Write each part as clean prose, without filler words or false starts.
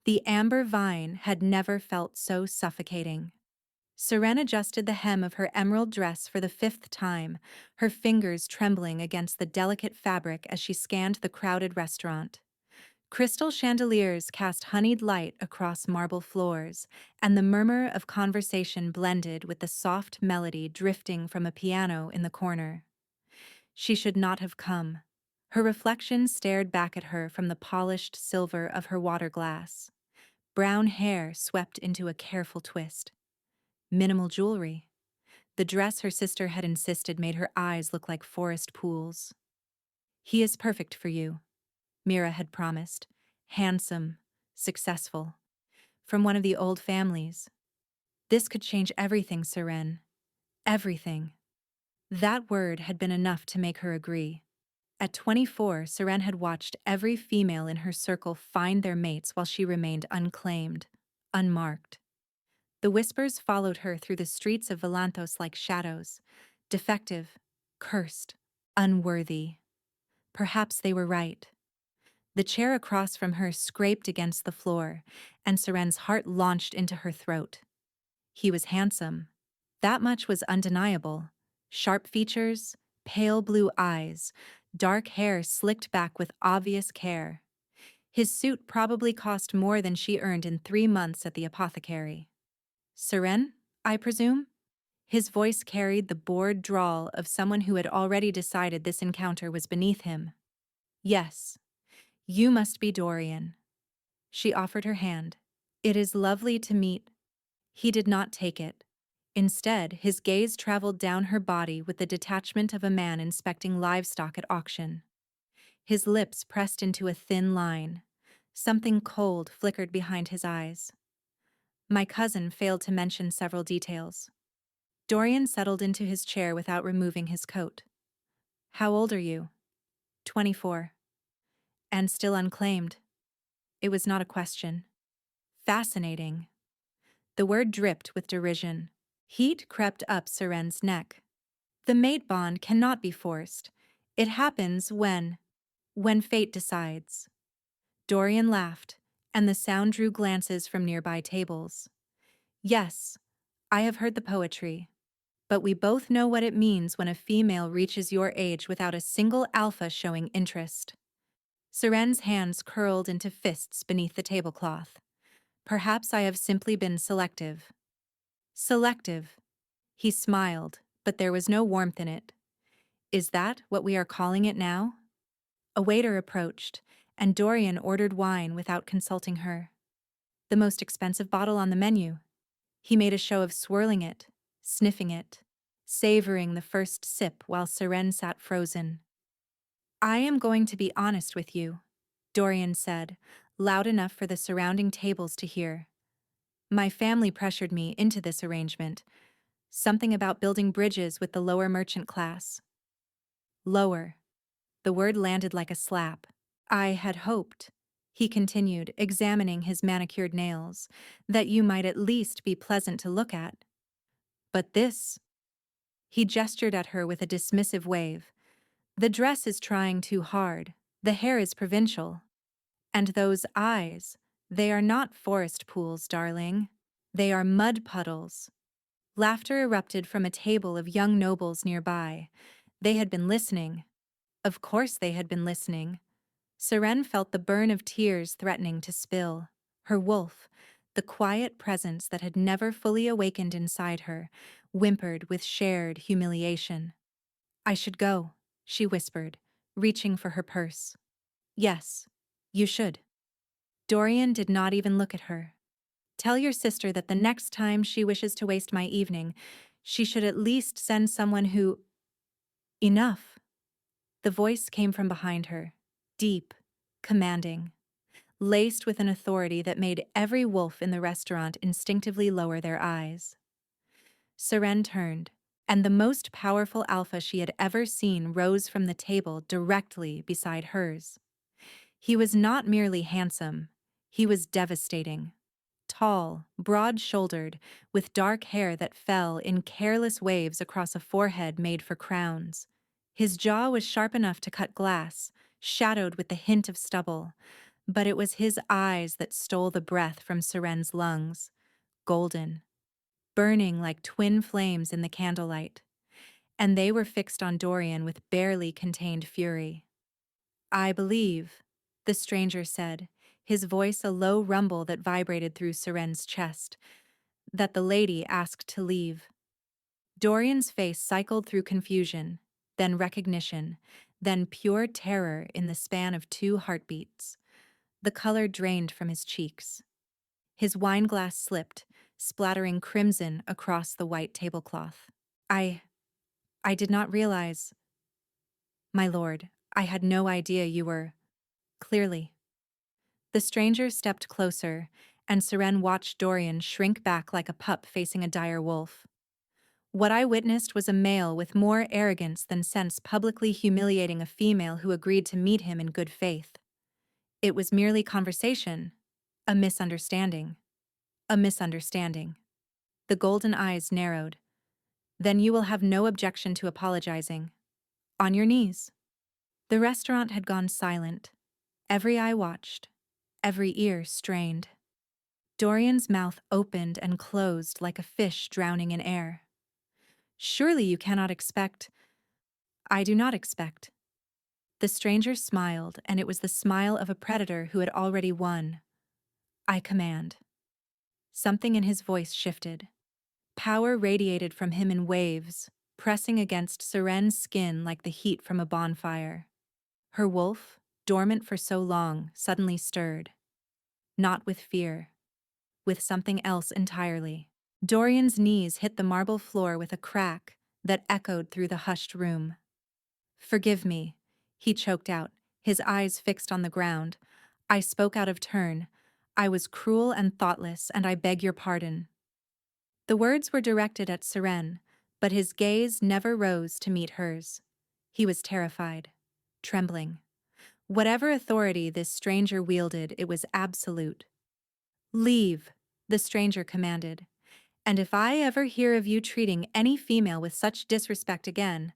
The amber vine had never felt so suffocating. Seren adjusted the hem of her emerald dress for the fifth time, her fingers trembling against the delicate fabric as she scanned the crowded restaurant. Crystal chandeliers cast honeyed light across marble floors, and the murmur of conversation blended with the soft melody drifting from a piano in the corner. She should not have come. Her reflection stared back at her from the polished silver of her water glass. Brown hair swept into a careful twist. Minimal jewelry. The dress her sister had insisted made her eyes look like forest pools. "He is perfect for you," Mira had promised. Handsome, successful. From one of the old families. This could change everything, Seren. Everything. That word had been enough to make her agree. At 24, Seren had watched every female in her circle find their mates while she remained unclaimed, unmarked. The whispers followed her through the streets of Valanthos like shadows. Defective, cursed, unworthy. Perhaps they were right. The chair across from her scraped against the floor, and Seren's heart launched into her throat. He was handsome. That much was undeniable. Sharp features, pale blue eyes, dark hair slicked back with obvious care. His suit probably cost more than she earned in 3 months at the apothecary. "Seren, I presume?" His voice carried the bored drawl of someone who had already decided this encounter was beneath him. "Yes. You must be Dorian." She offered her hand. "It is lovely to meet." He did not take it. Instead, his gaze traveled down her body with the detachment of a man inspecting livestock at auction. His lips pressed into a thin line. Something cold flickered behind his eyes. My cousin failed to mention several details. Dorian settled into his chair without removing his coat. "How old are you?" 24. "And still unclaimed." It was not a question. Fascinating. The word dripped with derision. Heat crept up Seren's neck. The mate bond cannot be forced. It happens when fate decides. Dorian laughed, and the sound drew glances from nearby tables. "Yes, I have heard the poetry. But we both know what it means when a female reaches your age without a single alpha showing interest." Seren's hands curled into fists beneath the tablecloth. "Perhaps I have simply been selective." "Selective." He smiled, but there was no warmth in it. "Is that what we are calling it now?" A waiter approached, and Dorian ordered wine without consulting her. The most expensive bottle on the menu. He made a show of swirling it, sniffing it, savoring the first sip while Seren sat frozen. "I am going to be honest with you," Dorian said, loud enough for the surrounding tables to hear. "My family pressured me into this arrangement. Something about building bridges with the lower merchant class." "Lower." The word landed like a slap. "I had hoped," he continued, examining his manicured nails, "that you might at least be pleasant to look at. But this—" He gestured at her with a dismissive wave. "The dress is trying too hard. The hair is provincial. And those eyes, they are not forest pools, darling. They are mud puddles." Laughter erupted from a table of young nobles nearby. They had been listening. Of course they had been listening. Seren felt the burn of tears threatening to spill. Her wolf, the quiet presence that had never fully awakened inside her, whimpered with shared humiliation. "I should go," she whispered, reaching for her purse. "Yes, you should." Dorian did not even look at her. "Tell your sister that the next time she wishes to waste my evening, she should at least send someone who—" "Enough." The voice came from behind her, deep, commanding, laced with an authority that made every wolf in the restaurant instinctively lower their eyes. Seren turned, and the most powerful alpha she had ever seen rose from the table directly beside hers. He was not merely handsome, he was devastating. Tall, broad-shouldered, with dark hair that fell in careless waves across a forehead made for crowns. His jaw was sharp enough to cut glass, shadowed with the hint of stubble, But it was his eyes that stole the breath from Seren's lungs, golden, burning like twin flames in the candlelight, and they were fixed on Dorian with barely contained fury. "I believe," the stranger said, his voice a low rumble that vibrated through Seren's chest, "that the lady asked to leave." Dorian's face cycled through confusion, then recognition, then pure terror in the span of 2 heartbeats. The color drained from his cheeks. His wineglass slipped, splattering crimson across the white tablecloth. I did not realize, my lord, I had no idea you were, clearly." The stranger stepped closer, and Seren watched Dorian shrink back like a pup facing a dire wolf. What I witnessed was a male with more arrogance than sense publicly humiliating a female who agreed to meet him in good faith. It was merely conversation, a misunderstanding. A misunderstanding. The golden eyes narrowed. "Then you will have no objection to apologizing. On your knees." The restaurant had gone silent. Every eye watched, every ear strained. Dorian's mouth opened and closed like a fish drowning in air. "Surely you cannot expect—" "I do not expect." The stranger smiled, and it was the smile of a predator who had already won. "I command." Something in his voice shifted. Power radiated from him in waves, pressing against Seren's skin like the heat from a bonfire. Her wolf, dormant for so long, suddenly stirred. Not with fear. With something else entirely. Dorian's knees hit the marble floor with a crack that echoed through the hushed room. "Forgive me," he choked out, his eyes fixed on the ground. "I spoke out of turn. I was cruel and thoughtless, and I beg your pardon." The words were directed at Seren, but his gaze never rose to meet hers. He was terrified, trembling. Whatever authority this stranger wielded, it was absolute. "Leave," the stranger commanded. "And if I ever hear of you treating any female with such disrespect again,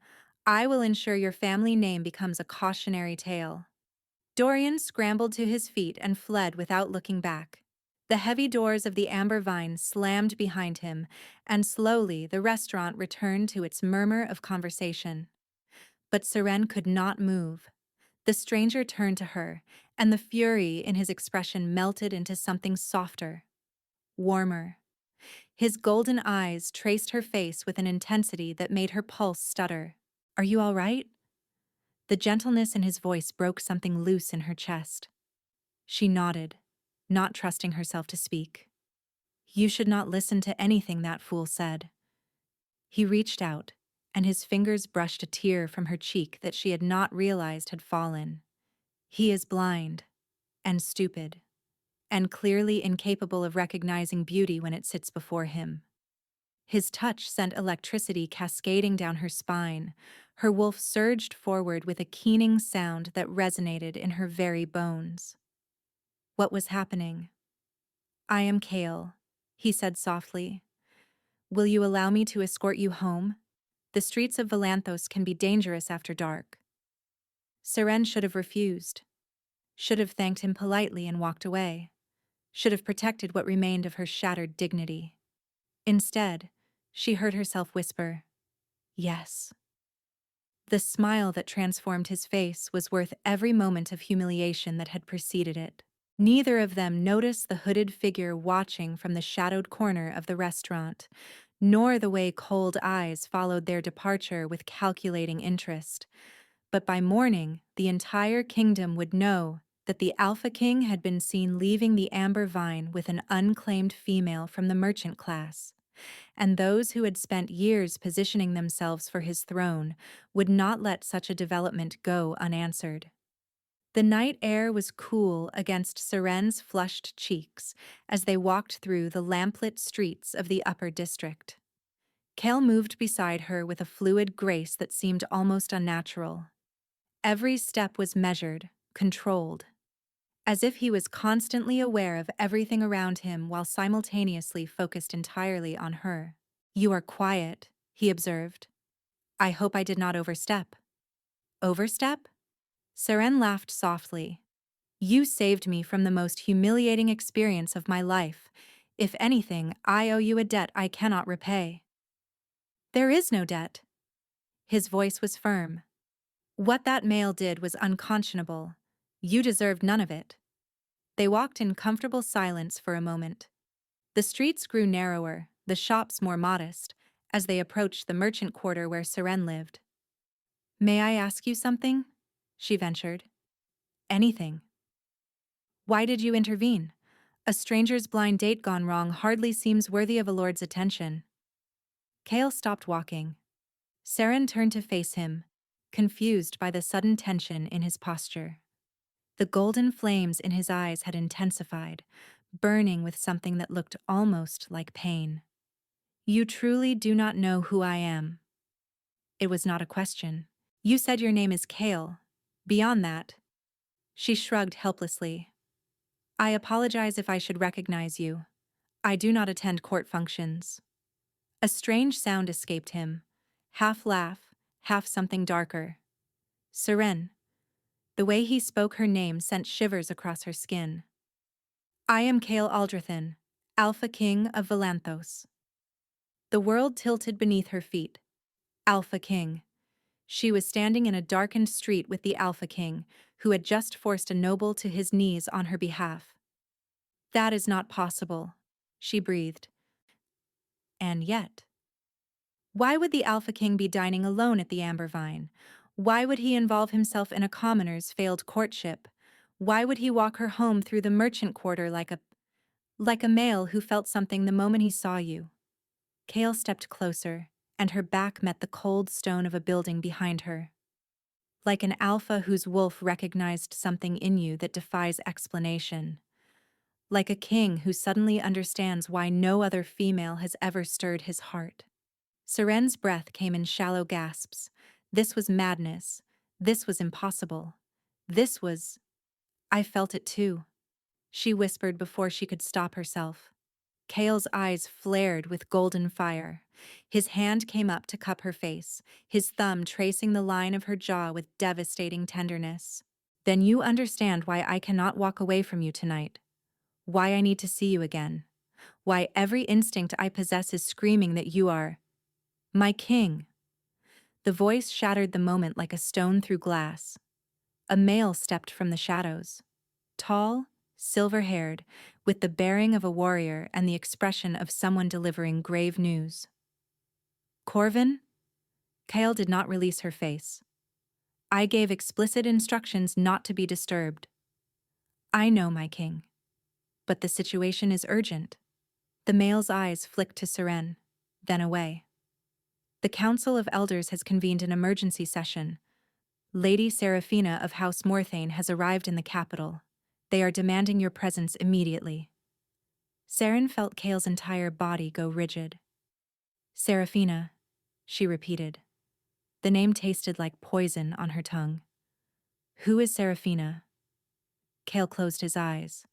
I will ensure your family name becomes a cautionary tale." Dorian scrambled to his feet and fled without looking back. The heavy doors of the amber vine slammed behind him, and slowly the restaurant returned to its murmur of conversation. But Seren could not move. The stranger turned to her, and the fury in his expression melted into something softer, warmer. His golden eyes traced her face with an intensity that made her pulse stutter. "Are you all right?" The gentleness in his voice broke something loose in her chest. She nodded, not trusting herself to speak. "You should not listen to anything that fool said." He reached out, and his fingers brushed a tear from her cheek that she had not realized had fallen. "He is blind, and stupid, and clearly incapable of recognizing beauty when it sits before him." His touch sent electricity cascading down her spine. Her wolf surged forward with a keening sound that resonated in her very bones. What was happening? "I am Kale," he said softly. "Will you allow me to escort you home? The streets of Valanthos can be dangerous after dark." Seren should have refused. Should have thanked him politely and walked away. Should have protected what remained of her shattered dignity. Instead, she heard herself whisper, "Yes." The smile that transformed his face was worth every moment of humiliation that had preceded it. Neither of them noticed the hooded figure watching from the shadowed corner of the restaurant, nor the way cold eyes followed their departure with calculating interest. But by morning, the entire kingdom would know that the Alpha King had been seen leaving the amber vine with an unclaimed female from the merchant class, and those who had spent years positioning themselves for his throne would not let such a development go unanswered. The night air was cool against Seren's flushed cheeks as they walked through the lamplit streets of the upper district. Kale moved beside her with a fluid grace that seemed almost unnatural. Every step was measured, controlled, as if he was constantly aware of everything around him while simultaneously focused entirely on her. "You are quiet," he observed. "I hope I did not overstep." "Overstep?" Seren laughed softly. You saved me from the most humiliating experience of my life. If anything, I owe you a debt I cannot repay." "There is no debt." His voice was firm. "What that male did was unconscionable. You deserved none of it." They walked in comfortable silence for a moment. The streets grew narrower, the shops more modest, as they approached the merchant quarter where Seren lived. "May I ask you something?" she ventured. "Anything." "Why did you intervene? A stranger's blind date gone wrong hardly seems worthy of a lord's attention." Kale stopped walking. Seren turned to face him, confused by the sudden tension in his posture. The golden flames in his eyes had intensified, burning with something that looked almost like pain. "You truly do not know who I am." It was not a question. "You said your name is Kale. Beyond that." She shrugged helplessly. "I apologize if I should recognize you. I do not attend court functions." A strange sound escaped him, half laugh, half something darker. "Seren." The way he spoke her name sent shivers across her skin. "I am Kale Aldrathan, Alpha King of Valanthos." The world tilted beneath her feet. Alpha King. She was standing in a darkened street with the Alpha King, who had just forced a noble to his knees on her behalf. "That is not possible," she breathed. And yet, why would the Alpha King be dining alone at the Amber Vine? Why would he involve himself in a commoner's failed courtship? Why would he walk her home through the merchant quarter like a male who felt something the moment he saw you? Kale stepped closer, and her back met the cold stone of a building behind her. Like an alpha whose wolf recognized something in you that defies explanation. Like a king who suddenly understands why no other female has ever stirred his heart. Seren's breath came in shallow gasps. This was madness. This was impossible. This was... I felt it too, she whispered before she could stop herself. Kale's eyes flared with golden fire. His hand came up to cup her face, his thumb tracing the line of her jaw with devastating tenderness. "Then you understand why I cannot walk away from you tonight. Why I need to see you again. Why every instinct I possess is screaming that you are my king." The voice shattered the moment like a stone through glass. A male stepped from the shadows. Tall, silver-haired, with the bearing of a warrior and the expression of someone delivering grave news. "Corvin?" Kale did not release her face. "I gave explicit instructions not to be disturbed." "I know, my king. But the situation is urgent." The male's eyes flicked to Seren, then away. "The Council of Elders has convened an emergency session. Lady Seraphina of House Morthane has arrived in the capital. They are demanding your presence immediately." Seren felt Kale's entire body go rigid. "Seraphina," she repeated. The name tasted like poison on her tongue. "Who is Seraphina?" Kale closed his eyes.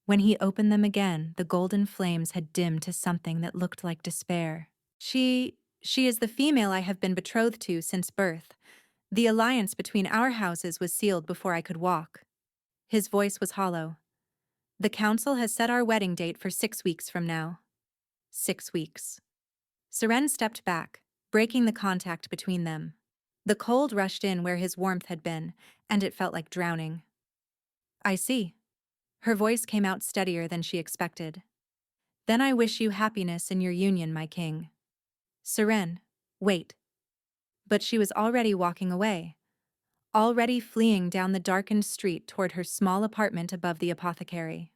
When he opened them again, the golden flames had dimmed to something that looked like despair. She is the female I have been betrothed to since birth. The alliance between our houses was sealed before I could walk." His voice was hollow. "The council has set our wedding date for 6 weeks from now." 6 weeks. Seren stepped back, breaking the contact between them. The cold rushed in where his warmth had been, and it felt like drowning. "I see." Her voice came out steadier than she expected. "Then I wish you happiness in your union, my king." "Seren, wait." But she was already walking away. Already fleeing down the darkened street toward her small apartment above the apothecary.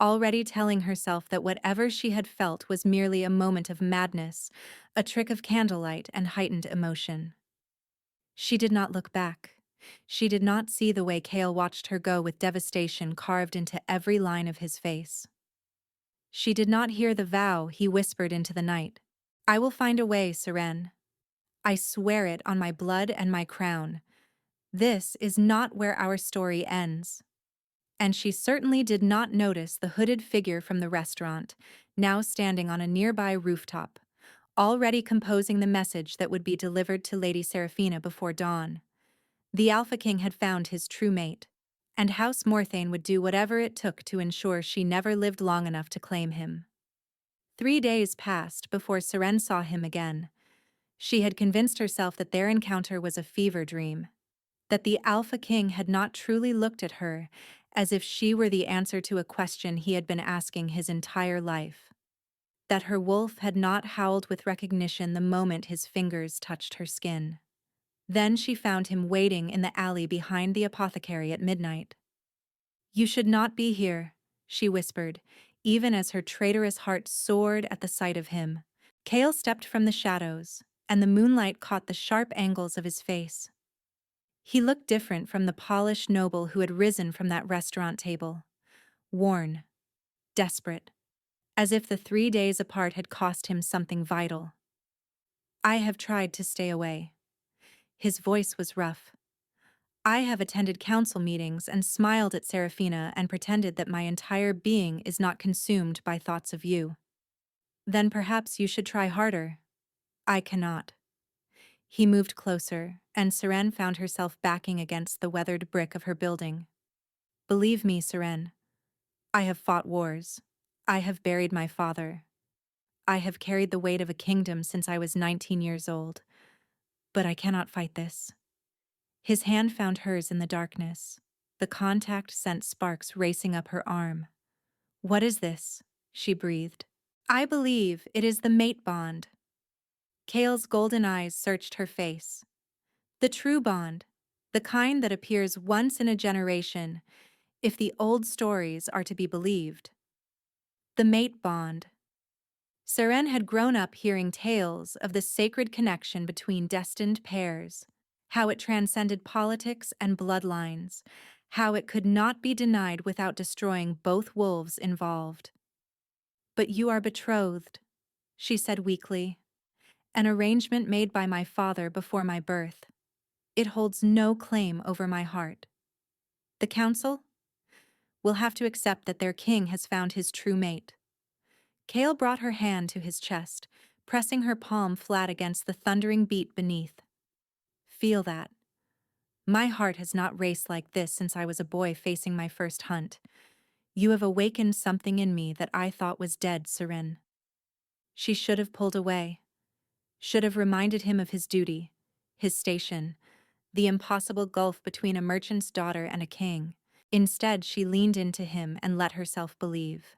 Already telling herself that whatever she had felt was merely a moment of madness, a trick of candlelight and heightened emotion. She did not look back. She did not see the way Kale watched her go with devastation carved into every line of his face. She did not hear the vow he whispered into the night. "I will find a way, Seren. I swear it on my blood and my crown. This is not where our story ends." And she certainly did not notice the hooded figure from the restaurant, now standing on a nearby rooftop, already composing the message that would be delivered to Lady Seraphina before dawn. The Alpha King had found his true mate, and House Morthane would do whatever it took to ensure she never lived long enough to claim him. 3 days passed before Seren saw him again. She had convinced herself that their encounter was a fever dream, that the Alpha King had not truly looked at her, as if she were the answer to a question he had been asking his entire life, that her wolf had not howled with recognition the moment his fingers touched her skin. Then she found him waiting in the alley behind the apothecary at midnight. "You should not be here," she whispered, even as her traitorous heart soared at the sight of him. Kale stepped from the shadows, and the moonlight caught the sharp angles of his face. He looked different from the polished noble who had risen from that restaurant table. Worn, desperate, as if the 3 days apart had cost him something vital. "I have tried to stay away." His voice was rough. "I have attended council meetings and smiled at Seraphina and pretended that my entire being is not consumed by thoughts of you." "Then perhaps you should try harder." "I cannot." He moved closer, and Seren found herself backing against the weathered brick of her building. "Believe me, Seren. I have fought wars. I have buried my father. I have carried the weight of a kingdom since I was 19 years old. But I cannot fight this." His hand found hers in the darkness. The contact sent sparks racing up her arm. "What is this?" she breathed. "I believe it is the mate bond." Kale's golden eyes searched her face. "The true bond, the kind that appears once in a generation, if the old stories are to be believed. The mate bond." Seren had grown up hearing tales of the sacred connection between destined pairs, how it transcended politics and bloodlines, how it could not be denied without destroying both wolves involved. "But you are betrothed," she said weakly. "An arrangement made by my father before my birth. It holds no claim over my heart." "The council will have to accept that their king has found his true mate." Kale brought her hand to his chest, pressing her palm flat against the thundering beat beneath. "Feel that. My heart has not raced like this since I was a boy facing my first hunt. You have awakened something in me that I thought was dead, Seren." She should have pulled away, should have reminded him of his duty, his station, the impossible gulf between a merchant's daughter and a king. Instead, she leaned into him and let herself believe.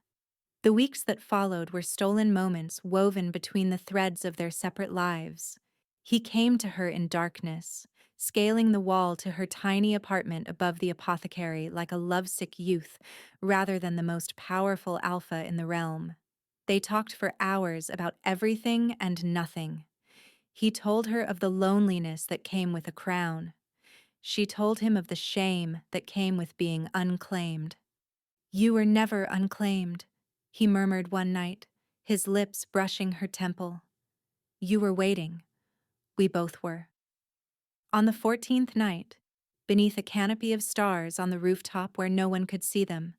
The weeks that followed were stolen moments woven between the threads of their separate lives. He came to her in darkness, scaling the wall to her tiny apartment above the apothecary like a lovesick youth rather than the most powerful alpha in the realm. They talked for hours about everything and nothing. He told her of the loneliness that came with a crown. She told him of the shame that came with being unclaimed. "You were never unclaimed," he murmured one night, his lips brushing her temple. "You were waiting. We both were." On the 14th night, beneath a canopy of stars on the rooftop where no one could see them,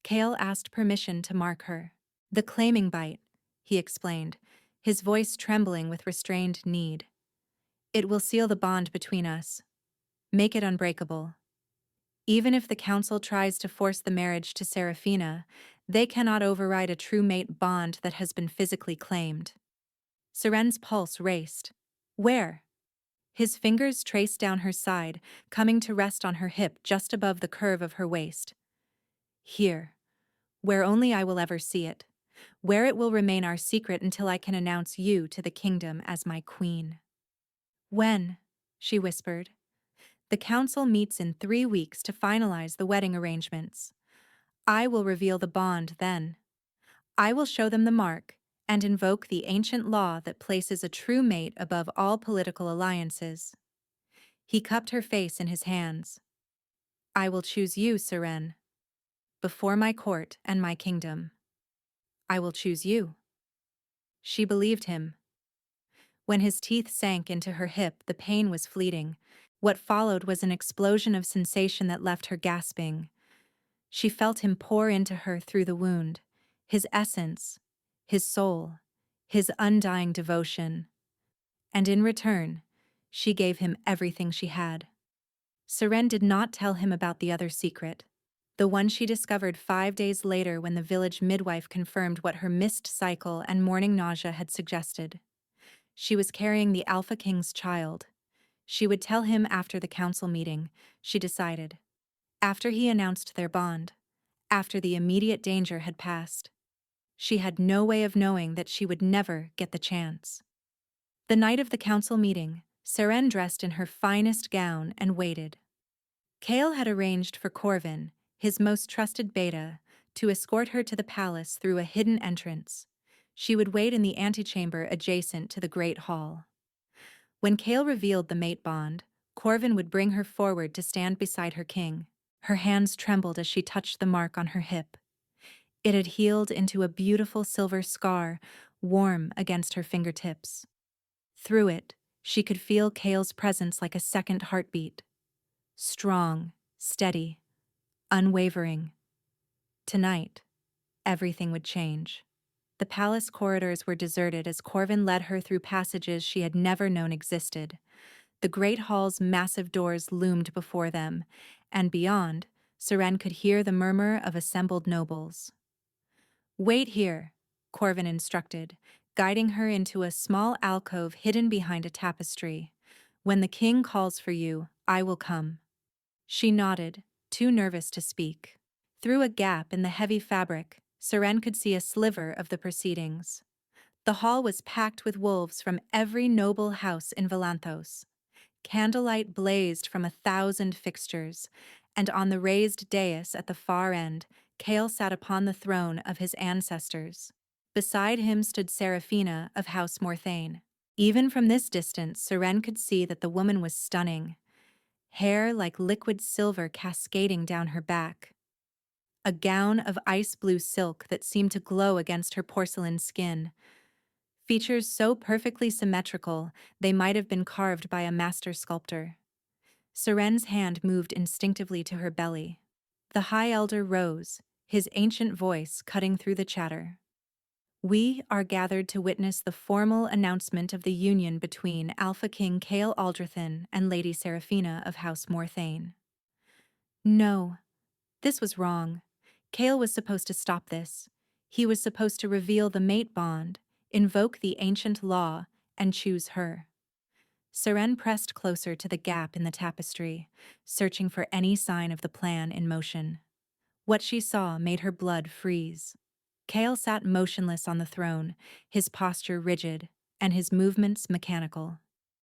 Kale asked permission to mark her. "The claiming bite," he explained, his voice trembling with restrained need. "It will seal the bond between us, make it unbreakable. Even if the council tries to force the marriage to Seraphina, they cannot override a true mate bond that has been physically claimed." Seren's pulse raced. "Where?" His fingers traced down her side, coming to rest on her hip just above the curve of her waist. "Here, where only I will ever see it, where it will remain our secret until I can announce you to the kingdom as my queen." "When?" she whispered. "The council meets in 3 weeks to finalize the wedding arrangements. I will reveal the bond then. I will show them the mark and invoke the ancient law that places a true mate above all political alliances." He cupped her face in his hands. "I will choose you, Seren. Before my court and my kingdom. I will choose you." She believed him. When his teeth sank into her hip, the pain was fleeting. What followed was an explosion of sensation that left her gasping. She felt him pour into her through the wound, his essence, his soul, his undying devotion. And in return, she gave him everything she had. Seren did not tell him about the other secret. the one she discovered 5 days later when the village midwife confirmed what her missed cycle and morning nausea had suggested. She was carrying the Alpha King's child. She would tell him after the council meeting, she decided. After he announced their bond. After the immediate danger had passed. She had no way of knowing that she would never get the chance. The night of the council meeting, Seren dressed in her finest gown and waited. Kale had arranged for Corvin, his most trusted beta, to escort her to the palace through a hidden entrance. She would wait in the antechamber adjacent to the Great Hall. When Kale revealed the mate bond, Corvin would bring her forward to stand beside her king. Her hands trembled as she touched the mark on her hip. It had healed into a beautiful silver scar, warm against her fingertips. Through it, she could feel Kale's presence like a second heartbeat. Strong, steady, unwavering. Tonight, everything would change. The palace corridors were deserted as Corvin led her through passages she had never known existed. The great hall's massive doors loomed before them, and beyond, Seren could hear the murmur of assembled nobles. "Wait here," Corvin instructed, guiding her into a small alcove hidden behind a tapestry. "When the king calls for you, I will come." She nodded, too nervous to speak. Through a gap in the heavy fabric, Seren could see a sliver of the proceedings. The hall was packed with wolves from every noble house in Valanthos. Candlelight blazed from 1,000 fixtures, and on the raised dais at the far end, Kale sat upon the throne of his ancestors. Beside him stood Seraphina of House Morthane. Even from this distance, Seren could see that the woman was stunning. Hair like liquid silver cascading down her back. A gown of ice-blue silk that seemed to glow against her porcelain skin. Features so perfectly symmetrical, they might have been carved by a master sculptor. Seren's hand moved instinctively to her belly. The High Elder rose, his ancient voice cutting through the chatter. "We are gathered to witness the formal announcement of the union between Alpha King Kale Aldrathan and Lady Seraphina of House Morthane." No, this was wrong. Kale was supposed to stop this. He was supposed to reveal the mate bond, invoke the ancient law, and choose her. Seren pressed closer to the gap in the tapestry, searching for any sign of the plan in motion. What she saw made her blood freeze. Kale sat motionless on the throne, his posture rigid, and his movements mechanical.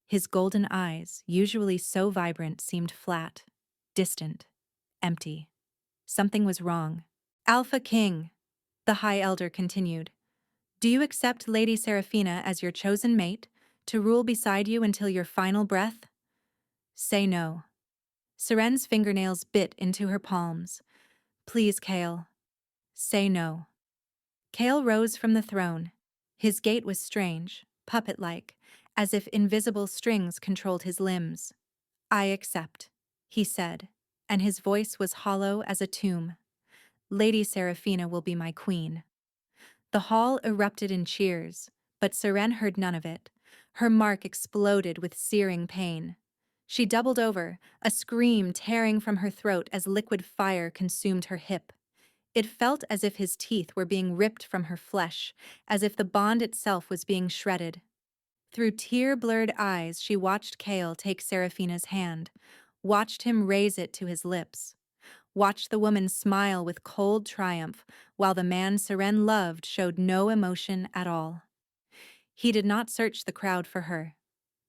His golden eyes, usually so vibrant, seemed flat, distant, empty. Something was wrong. "Alpha King," the High Elder continued, "do you accept Lady Seraphina as your chosen mate, to rule beside you until your final breath?" "Say no." Seren's fingernails bit into her palms. "Please, Kale. Say no." Kale rose from the throne. His gait was strange, puppet-like, as if invisible strings controlled his limbs. "I accept," he said, and his voice was hollow as a tomb. "Lady Seraphina will be my queen." The hall erupted in cheers, but Seren heard none of it. Her mark exploded with searing pain. She doubled over, a scream tearing from her throat as liquid fire consumed her hip. It felt as if his teeth were being ripped from her flesh, as if the bond itself was being shredded. Through tear-blurred eyes, she watched Kale take Seraphina's hand, watched him raise it to his lips. Watched the woman smile with cold triumph, while the man Seren loved showed no emotion at all. He did not search the crowd for her.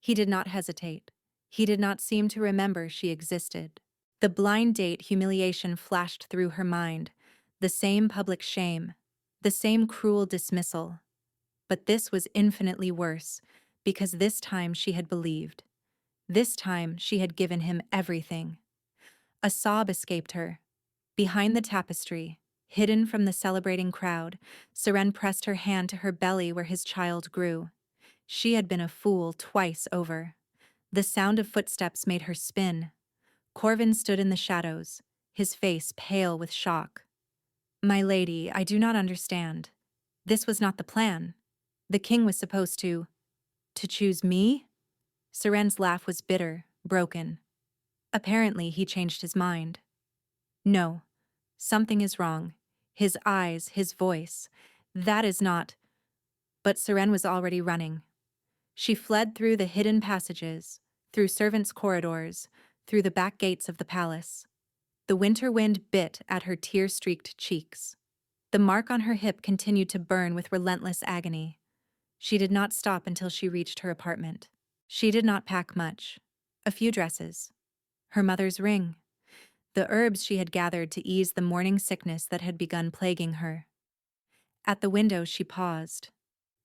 He did not hesitate. He did not seem to remember she existed. The blind date humiliation flashed through her mind, the same public shame, the same cruel dismissal. But this was infinitely worse, because this time she had believed. This time she had given him everything. A sob escaped her. Behind the tapestry, hidden from the celebrating crowd, Seren pressed her hand to her belly where his child grew. She had been a fool twice over. The sound of footsteps made her spin. Corvin stood in the shadows, his face pale with shock. "My lady, I do not understand. This was not the plan. The king was supposed to choose me?" Seren's laugh was bitter, broken. Apparently, he changed his mind. "No." Something is wrong. His eyes, his voice. That is not. But Seren was already running. She fled through the hidden passages, through servants' corridors, through the back gates of the palace. The winter wind bit at her tear-streaked cheeks. The mark on her hip continued to burn with relentless agony. She did not stop until she reached her apartment. She did not pack much. A few dresses. Her mother's ring. The herbs she had gathered to ease the morning sickness that had begun plaguing her. At the window she paused.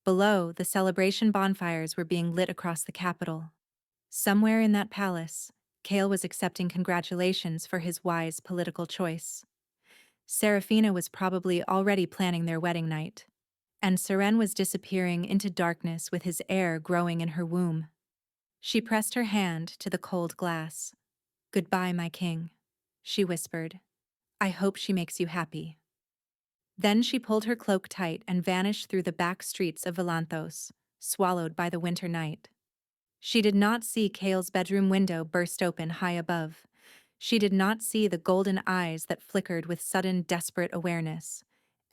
Below, the celebration bonfires were being lit across the capital. Somewhere in that palace, Cale was accepting congratulations for his wise political choice. Serafina was probably already planning their wedding night, and Seren was disappearing into darkness with his heir growing in her womb. She pressed her hand to the cold glass. "Goodbye, my king," she whispered. "I hope she makes you happy." Then she pulled her cloak tight and vanished through the back streets of Volanthos, swallowed by the winter night. She did not see Cale's bedroom window burst open high above. She did not see the golden eyes that flickered with sudden, desperate awareness.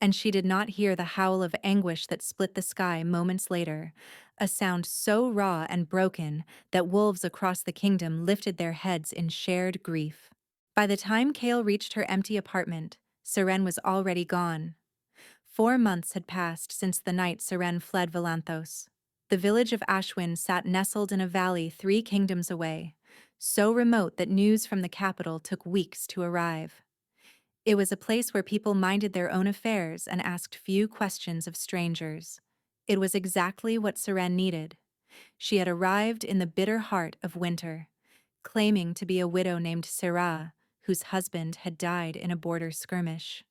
And she did not hear the howl of anguish that split the sky moments later, a sound so raw and broken that wolves across the kingdom lifted their heads in shared grief. By the time Cale reached her empty apartment, Seren was already gone. 4 months had passed since the night Seren fled Volanthos. The village of Ashwin sat nestled in a valley 3 kingdoms away, so remote that news from the capital took weeks to arrive. It was a place where people minded their own affairs and asked few questions of strangers. It was exactly what Seren needed. She had arrived in the bitter heart of winter, claiming to be a widow named Sera, whose husband had died in a border skirmish.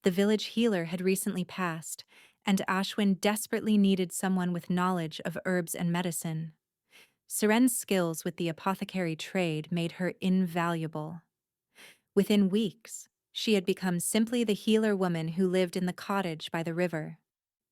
The village healer had recently passed, and Ashwin desperately needed someone with knowledge of herbs and medicine. Seren's skills with the apothecary trade made her invaluable. Within weeks, she had become simply the healer woman who lived in the cottage by the river.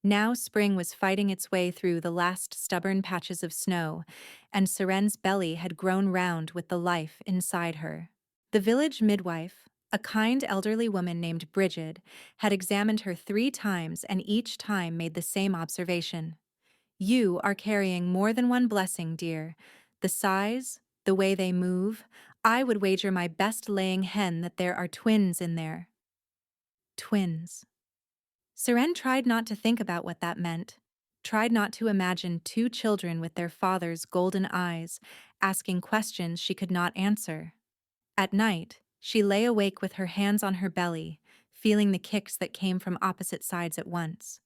Now spring was fighting its way through the last stubborn patches of snow, and Seren's belly had grown round with the life inside her. The village midwife, a kind elderly woman named Bridget, had examined her 3 times and each time made the same observation. "You are carrying more than one blessing, dear. The size, the way they move, I would wager my best laying hen that there are twins in there." Twins. Seren tried not to think about what that meant, tried not to imagine 2 children with their father's golden eyes, asking questions she could not answer. At night, she lay awake with her hands on her belly, feeling the kicks that came from opposite sides at once.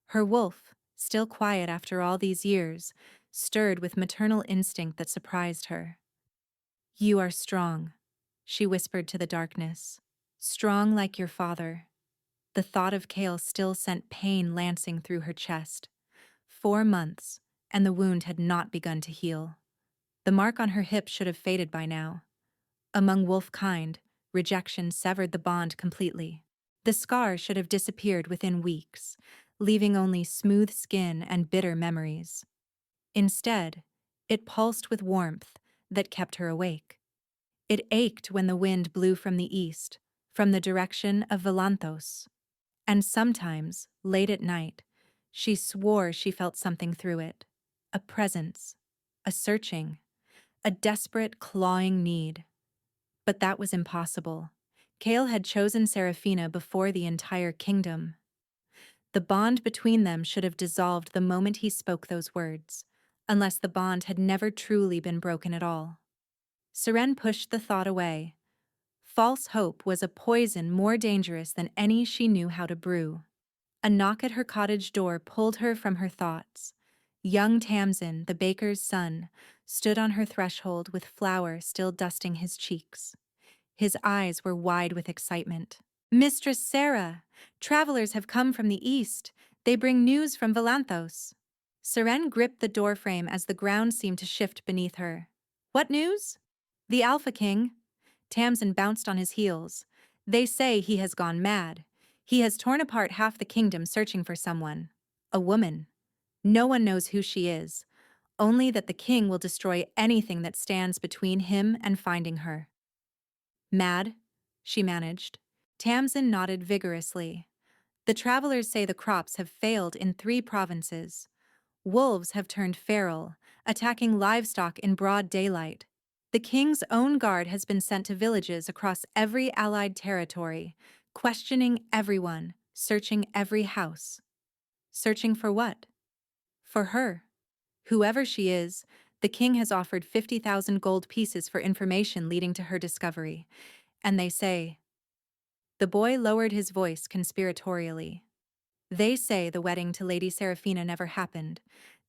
Her wolf, still quiet after all these years, stirred with maternal instinct that surprised her. "You are strong," she whispered to the darkness. "Strong like your father." The thought of Cale still sent pain lancing through her chest. 4 months, and the wound had not begun to heal. The mark on her hip should have faded by now. Among wolf kind, rejection severed the bond completely. The scar should have disappeared within weeks, leaving only smooth skin and bitter memories. Instead, it pulsed with warmth that kept her awake. It ached when the wind blew from the east, from the direction of Volanthos. And sometimes, late at night, she swore she felt something through it. A presence, a searching, a desperate, clawing need. But that was impossible. Cale had chosen Serafina before the entire kingdom. The bond between them should have dissolved the moment he spoke those words, unless the bond had never truly been broken at all. Seren pushed the thought away. False hope was a poison more dangerous than any she knew how to brew. A knock at her cottage door pulled her from her thoughts. Young Tamsin, the baker's son, stood on her threshold with flour still dusting his cheeks. His eyes were wide with excitement. "Mistress Sarah, travelers have come from the east. They bring news from Volanthos." Seren gripped the doorframe as the ground seemed to shift beneath her. "What news?" "The Alpha King." Tamsin bounced on his heels. "They say he has gone mad. He has torn apart half the kingdom searching for someone. A woman. No one knows who she is, only that the king will destroy anything that stands between him and finding her." "Mad?" she managed. Tamsin nodded vigorously. The travelers say the crops have failed in 3 provinces. Wolves have turned feral, attacking livestock in broad daylight. The king's own guard has been sent to villages across every allied territory, questioning everyone, searching every house. Searching for what? For her. Whoever she is, the king has offered 50,000 gold pieces for information leading to her discovery. And they say— The boy lowered his voice conspiratorially. They say the wedding to Lady Seraphina never happened.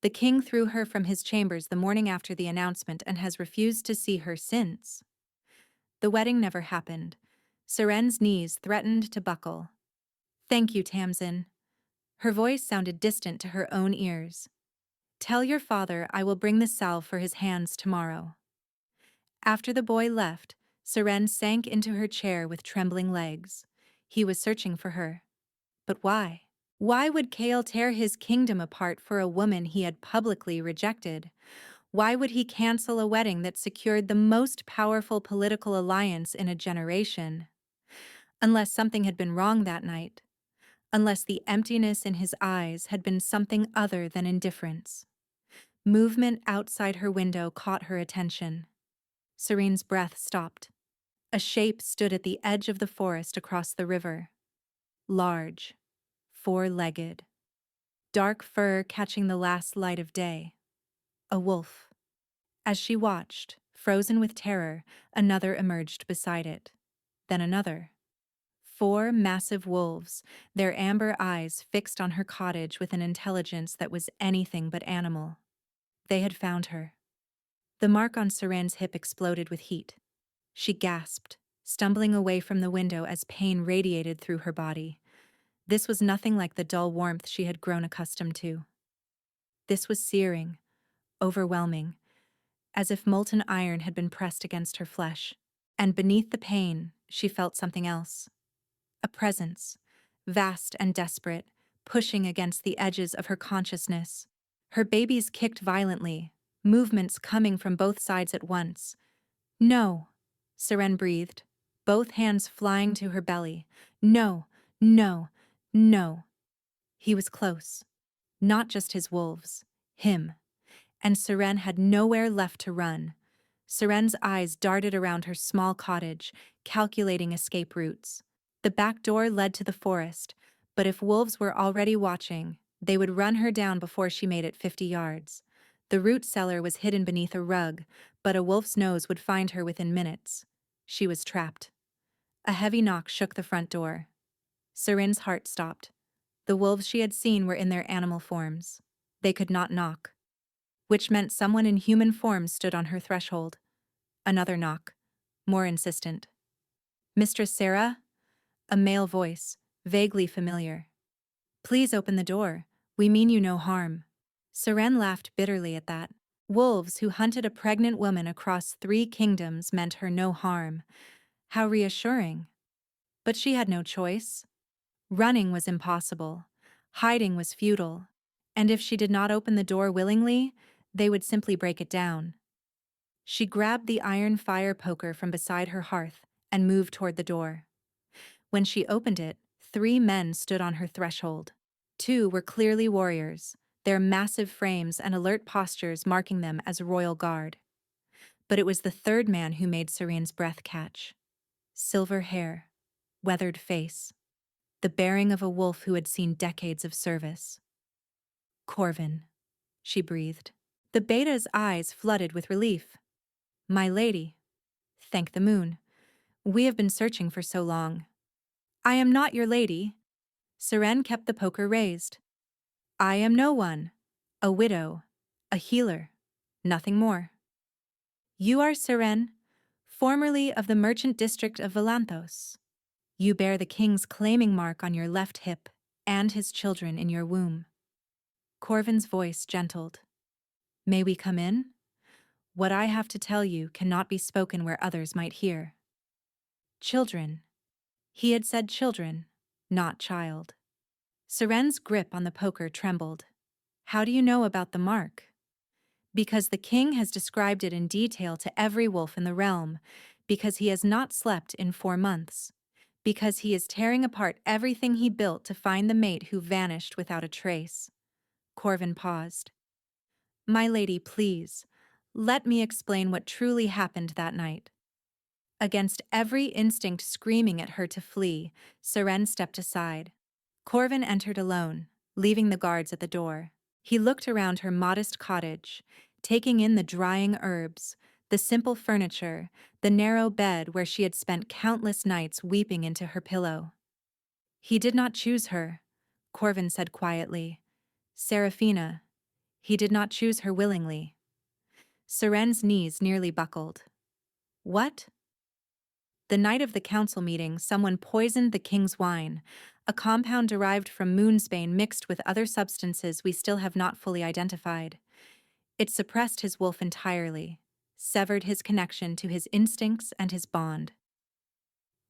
The king threw her from his chambers the morning after the announcement and has refused to see her since. The wedding never happened. Seren's knees threatened to buckle. Thank you, Tamsin. Her voice sounded distant to her own ears. Tell your father I will bring the salve for his hands tomorrow. After the boy left, Seren sank into her chair with trembling legs. He was searching for her. But why? Why would Kale tear his kingdom apart for a woman he had publicly rejected? Why would he cancel a wedding that secured the most powerful political alliance in a generation? Unless something had been wrong that night. Unless the emptiness in his eyes had been something other than indifference. Movement outside her window caught her attention. Serene's breath stopped. A shape stood at the edge of the forest across the river. Large, 4-legged, dark fur catching the last light of day. A wolf. As she watched, frozen with terror, another emerged beside it. Then another. 4 massive wolves, their amber eyes fixed on her cottage with an intelligence that was anything but animal. They had found her. The mark on Seren's hip exploded with heat. She gasped, stumbling away from the window as pain radiated through her body. This was nothing like the dull warmth she had grown accustomed to. This was searing, overwhelming, as if molten iron had been pressed against her flesh. And beneath the pain, she felt something else. A presence, vast and desperate, pushing against the edges of her consciousness. Her babies kicked violently, movements coming from both sides at once. No, Seren breathed, both hands flying to her belly. No, no, no. He was close. Not just his wolves, him. And Seren had nowhere left to run. Seren's eyes darted around her small cottage, calculating escape routes. The back door led to the forest, but if wolves were already watching, they would run her down before she made it 50 yards. The root cellar was hidden beneath a rug, but a wolf's nose would find her within minutes. She was trapped. A heavy knock shook the front door. Seren's heart stopped. The wolves she had seen were in their animal forms. They could not knock. Which meant someone in human form stood on her threshold. Another knock, more insistent. Mistress Sarah? A male voice, vaguely familiar. Please open the door. We mean you no harm. Seren laughed bitterly at that. Wolves who hunted a pregnant woman across 3 kingdoms meant her no harm. How reassuring. But she had no choice. Running was impossible. Hiding was futile. And if she did not open the door willingly, they would simply break it down. She grabbed the iron fire poker from beside her hearth and moved toward the door. When she opened it, 3 men stood on her threshold. 2 were clearly warriors, their massive frames and alert postures marking them as royal guard. But it was the 3rd man who made Serene's breath catch. Silver hair, weathered face, the bearing of a wolf who had seen decades of service. Corvin, she breathed. The beta's eyes flooded with relief. My lady. Thank the moon. We have been searching for so long. I am not your lady. Seren kept the poker raised. I am no one. A widow. A healer. Nothing more. You are Seren, formerly of the merchant district of Valanthos. You bear the king's claiming mark on your left hip and his children in your womb. Corvin's voice gentled. May we come in? What I have to tell you cannot be spoken where others might hear. Children. He had said children, not child. Seren's grip on the poker trembled. How do you know about the mark? Because the king has described it in detail to every wolf in the realm, because he has not slept in 4 months, Because he is tearing apart everything he built to find the mate who vanished without a trace. Corvin paused. My lady, please, let me explain what truly happened that night. Against every instinct screaming at her to flee, Seren stepped aside. Corvin entered alone, leaving the guards at the door. He looked around her modest cottage, taking in the drying herbs, the simple furniture, the narrow bed where she had spent countless nights weeping into her pillow. He did not choose her, Corvin said quietly. Seraphina. He did not choose her willingly. Seren's knees nearly buckled. What? The night of the council meeting, someone poisoned the king's wine, a compound derived from moonsbane mixed with other substances we still have not fully identified. It suppressed his wolf entirely, severed his connection to his instincts and his bond.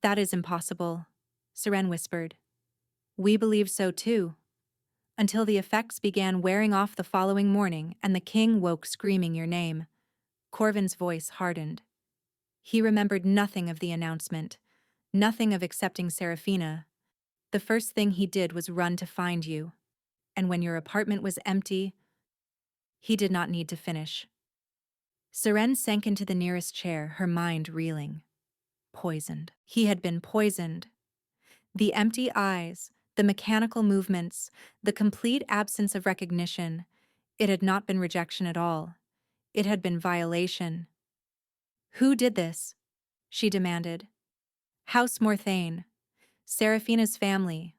That is impossible, Seren whispered. We believe so too. Until the effects began wearing off the following morning and the king woke screaming your name. Corvin's voice hardened. He remembered nothing of the announcement, nothing of accepting Seraphina. The first thing he did was run to find you. And when your apartment was empty, he did not need to finish. Seren sank into the nearest chair, her mind reeling. Poisoned. He had been poisoned. The empty eyes, the mechanical movements, the complete absence of recognition. It had not been rejection at all. It had been violation. Who did this? She demanded. House Morthane. Seraphina's family.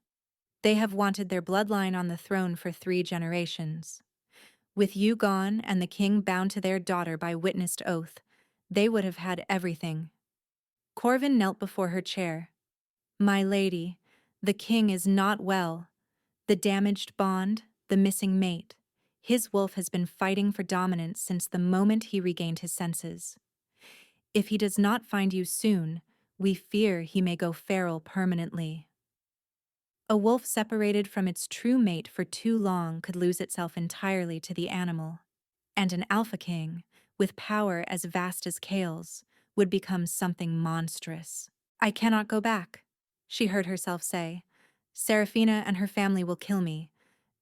They have wanted their bloodline on the throne for 3 generations. With you gone and the king bound to their daughter by witnessed oath, they would have had everything. Corvin knelt before her chair. My lady, the king is not well. The damaged bond, the missing mate. His wolf has been fighting for dominance since the moment he regained his senses. If he does not find you soon, we fear he may go feral permanently. A wolf separated from its true mate for too long could lose itself entirely to the animal. And an alpha king, with power as vast as Kale's, would become something monstrous. I cannot go back, she heard herself say. Seraphina and her family will kill me.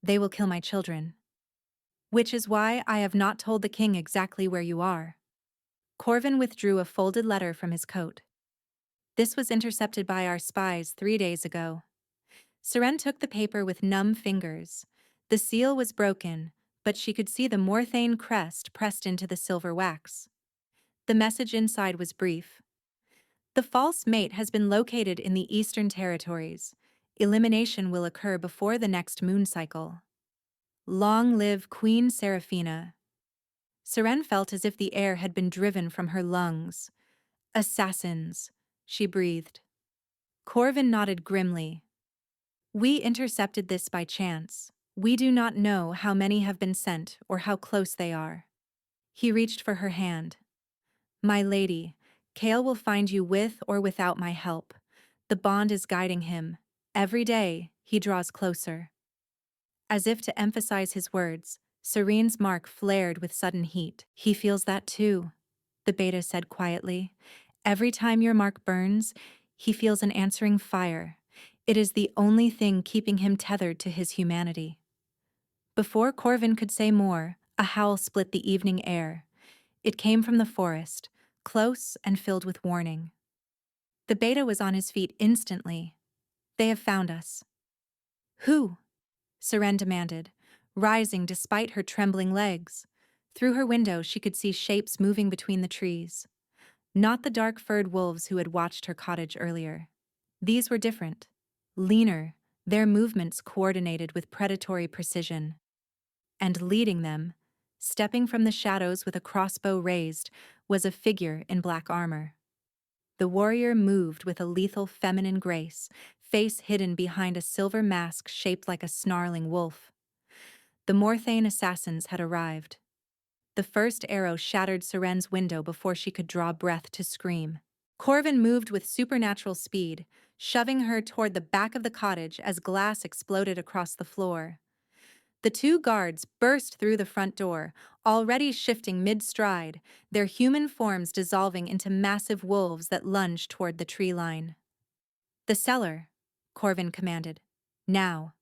They will kill my children. Which is why I have not told the king exactly where you are. Corvin withdrew a folded letter from his coat. This was intercepted by our spies 3 days ago. Seren took the paper with numb fingers. The seal was broken, but she could see the Morthane crest pressed into the silver wax. The message inside was brief. The false mate has been located in the Eastern Territories. Elimination will occur before the next moon cycle. Long live Queen Seraphina. Seren felt as if the air had been driven from her lungs. Assassins, she breathed. Corvin nodded grimly. We intercepted this by chance. We do not know how many have been sent or how close they are. He reached for her hand. My lady, Kale will find you with or without my help. The bond is guiding him. Every day, he draws closer. As if to emphasize his words, Serene's mark flared with sudden heat. He feels that too, the beta said quietly. Every time your mark burns, he feels an answering fire. It is the only thing keeping him tethered to his humanity. Before Corvin could say more, a howl split the evening air. It came from the forest, close and filled with warning. The beta was on his feet instantly. They have found us. Who? Seren demanded, rising despite her trembling legs. Through her window she could see shapes moving between the trees. Not the dark-furred wolves who had watched her cottage earlier. These were different. Leaner, their movements coordinated with predatory precision. And leading them, stepping from the shadows with a crossbow raised, was a figure in black armor. The warrior moved with a lethal feminine grace, face hidden behind a silver mask shaped like a snarling wolf. The Morthane assassins had arrived. The first arrow shattered Seren's window before she could draw breath to scream. Corvin moved with supernatural speed, shoving her toward the back of the cottage as glass exploded across the floor. The 2 guards burst through the front door, already shifting mid-stride, their human forms dissolving into massive wolves that lunged toward the tree line. The cellar, Corvin commanded. Now.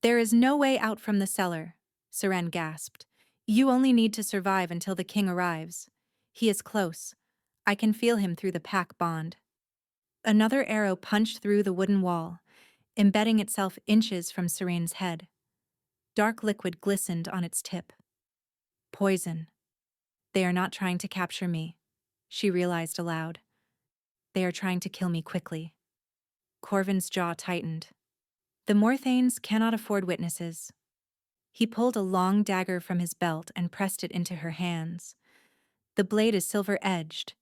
There is no way out from the cellar, Seren gasped. You only need to survive until the king arrives. He is close. I can feel him through the pack bond. Another arrow punched through the wooden wall, embedding itself inches from Serene's head. Dark liquid glistened on its tip. Poison. They are not trying to capture me, she realized aloud. They are trying to kill me quickly. Corvin's jaw tightened. The Morthanes cannot afford witnesses. He pulled a long dagger from his belt and pressed it into her hands. The blade is silver-edged.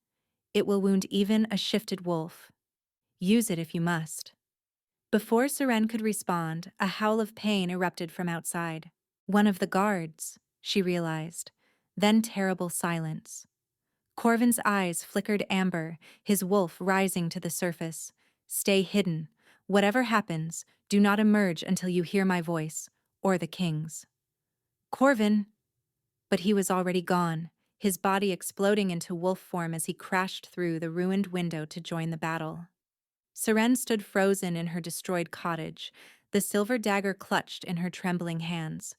It will wound even a shifted wolf. Use it if you must. Before Seren could respond, a howl of pain erupted from outside. One of the guards, she realized. Then terrible silence. Corvin's eyes flickered amber, his wolf rising to the surface. Stay hidden. Whatever happens, do not emerge until you hear my voice, or the king's. Corvin! But he was already gone, his body exploding into wolf form as he crashed through the ruined window to join the battle. Seren stood frozen in her destroyed cottage, the silver dagger clutched in her trembling hands.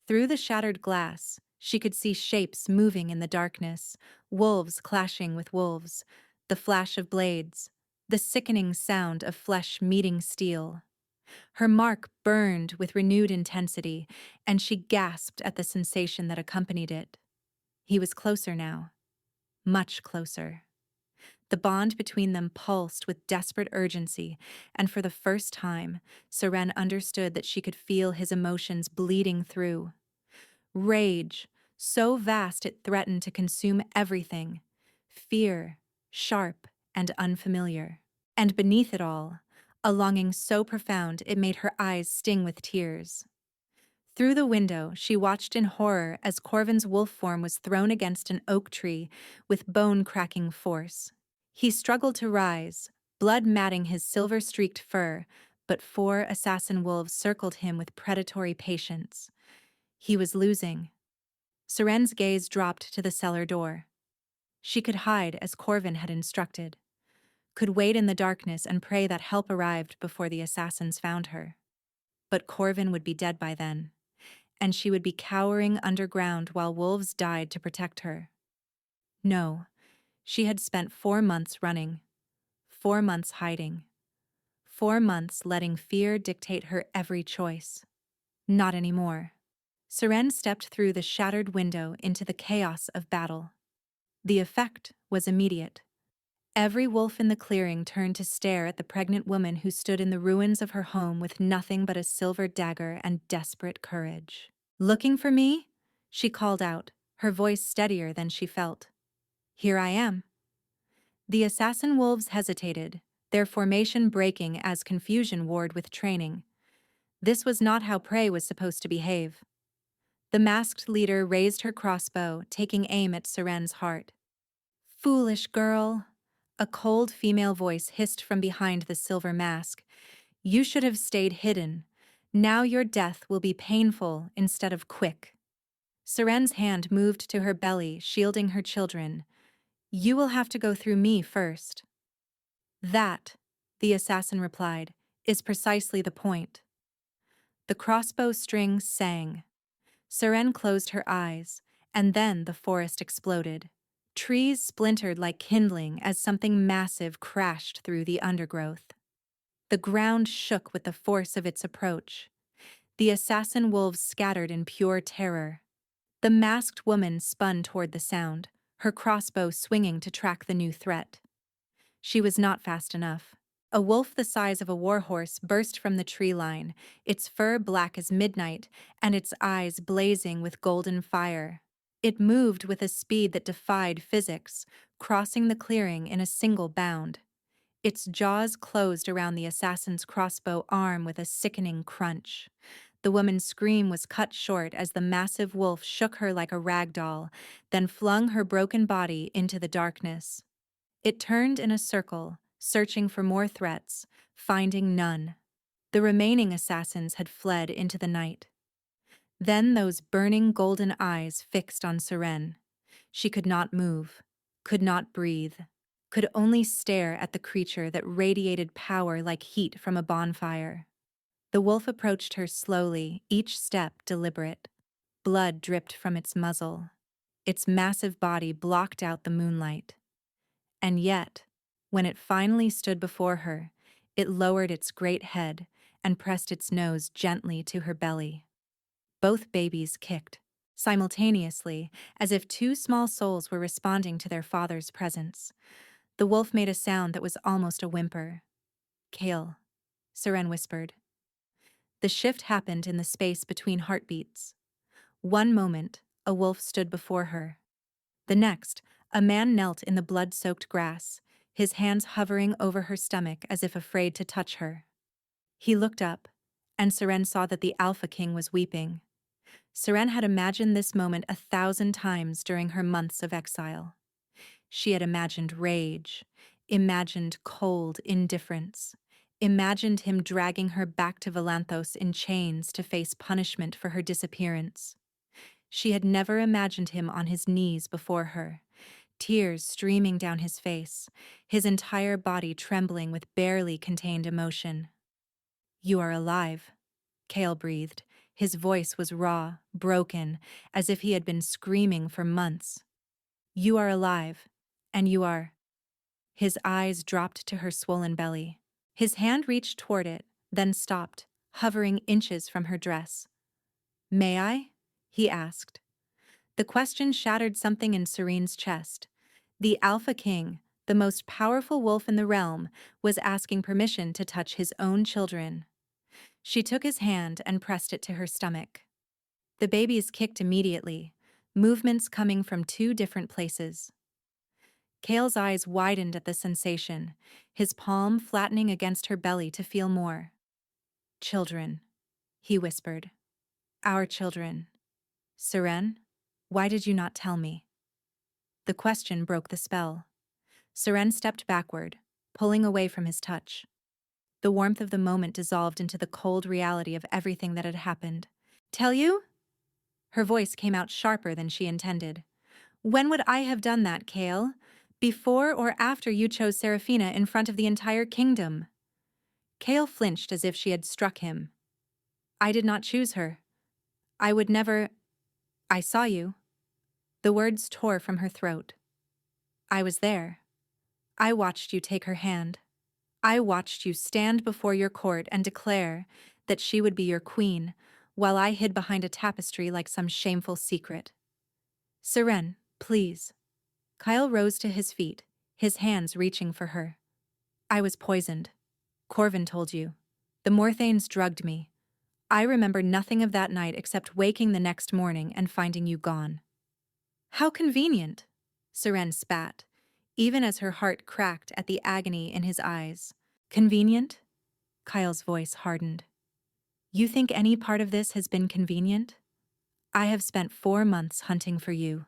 Through the shattered glass, she could see shapes moving in the darkness, wolves clashing with wolves, the flash of blades, the sickening sound of flesh meeting steel. Her mark burned with renewed intensity, and she gasped at the sensation that accompanied it. He was closer now. Much closer. The bond between them pulsed with desperate urgency, and for the first time, Seren understood that she could feel his emotions bleeding through. Rage, so vast it threatened to consume everything. Fear, sharp and unfamiliar. And beneath it all, a longing so profound it made her eyes sting with tears. Through the window, she watched in horror as Corvin's wolf form was thrown against an oak tree with bone-cracking force. He struggled to rise, blood matting his silver-streaked fur, but 4 assassin wolves circled him with predatory patience. He was losing. Seren's gaze dropped to the cellar door. She could hide as Corvin had instructed, could wait in the darkness and pray that help arrived before the assassins found her. But Corvin would be dead by then, and she would be cowering underground while wolves died to protect her. No, she had spent 4 months running, 4 months hiding, 4 months letting fear dictate her every choice. Not anymore. Seren stepped through the shattered window into the chaos of battle. The effect was immediate. Every wolf in the clearing turned to stare at the pregnant woman who stood in the ruins of her home with nothing but a silver dagger and desperate courage. "Looking for me?" she called out, her voice steadier than she felt. "Here I am." The assassin wolves hesitated, their formation breaking as confusion warred with training. This was not how prey was supposed to behave. The masked leader raised her crossbow, taking aim at Seren's heart. "Foolish girl," a cold female voice hissed from behind the silver mask. "You should have stayed hidden. Now your death will be painful instead of quick." Seren's hand moved to her belly, shielding her children. "You will have to go through me first." "That," the assassin replied, "is precisely the point." The crossbow string sang. Seren closed her eyes, and then the forest exploded. Trees splintered like kindling as something massive crashed through the undergrowth. The ground shook with the force of its approach. The assassin wolves scattered in pure terror. The masked woman spun toward the sound, her crossbow swinging to track the new threat. She was not fast enough. A wolf the size of a warhorse burst from the tree line, its fur black as midnight and its eyes blazing with golden fire. It moved with a speed that defied physics, crossing the clearing in a single bound. Its jaws closed around the assassin's crossbow arm with a sickening crunch. The woman's scream was cut short as the massive wolf shook her like a rag doll, then flung her broken body into the darkness. It turned in a circle, searching for more threats, finding none. The remaining assassins had fled into the night. Then those burning golden eyes fixed on Seren. She could not move, could not breathe. could only stare at the creature that radiated power like heat from a bonfire. The wolf approached her slowly, each step deliberate. Blood dripped from its muzzle. Its massive body blocked out the moonlight. And yet, when it finally stood before her, it lowered its great head and pressed its nose gently to her belly. Both babies kicked, simultaneously, as if two small souls were responding to their father's presence. The wolf made a sound that was almost a whimper. "Kale," Seren whispered. The shift happened in the space between heartbeats. One moment, a wolf stood before her. The next, a man knelt in the blood-soaked grass, his hands hovering over her stomach as if afraid to touch her. He looked up, and Seren saw that the Alpha King was weeping. Seren had imagined this moment 1,000 times during her months of exile. She had imagined rage, imagined cold indifference, imagined him dragging her back to Valanthos in chains to face punishment for her disappearance. She had never imagined him on his knees before her, tears streaming down his face, his entire body trembling with barely contained emotion. "You are alive," Kale breathed. His voice was raw, broken, as if he had been screaming for months. "You are alive, and you are—" His eyes dropped to her swollen belly. His hand reached toward it, then stopped, hovering inches from her dress. "May I?" he asked. The question shattered something in Serene's chest. The Alpha King, the most powerful wolf in the realm, was asking permission to touch his own children. She took his hand and pressed it to her stomach. The babies kicked immediately, movements coming from two different places. Kale's eyes widened at the sensation, his palm flattening against her belly to feel more. "Children," he whispered. "Our children. Seren, why did you not tell me?" The question broke the spell. Seren stepped backward, pulling away from his touch. The warmth of the moment dissolved into the cold reality of everything that had happened. "Tell you?" Her voice came out sharper than she intended. "When would I have done that, Kale? Before or after you chose Seraphina in front of the entire kingdom?" Kale flinched as if she had struck him. "I did not choose her. I would never— I saw you." The words tore from her throat. "I was there. I watched you take her hand. I watched you stand before your court and declare that she would be your queen, while I hid behind a tapestry like some shameful secret." "Seren, please." Kyle rose to his feet, his hands reaching for her. "I was poisoned. Corvin told you. The Morthanes drugged me. I remember nothing of that night except waking the next morning and finding you gone." "How convenient," Seren spat, even as her heart cracked at the agony in his eyes. "Convenient?" Kyle's voice hardened. "You think any part of this has been convenient? I have spent 4 months hunting for you.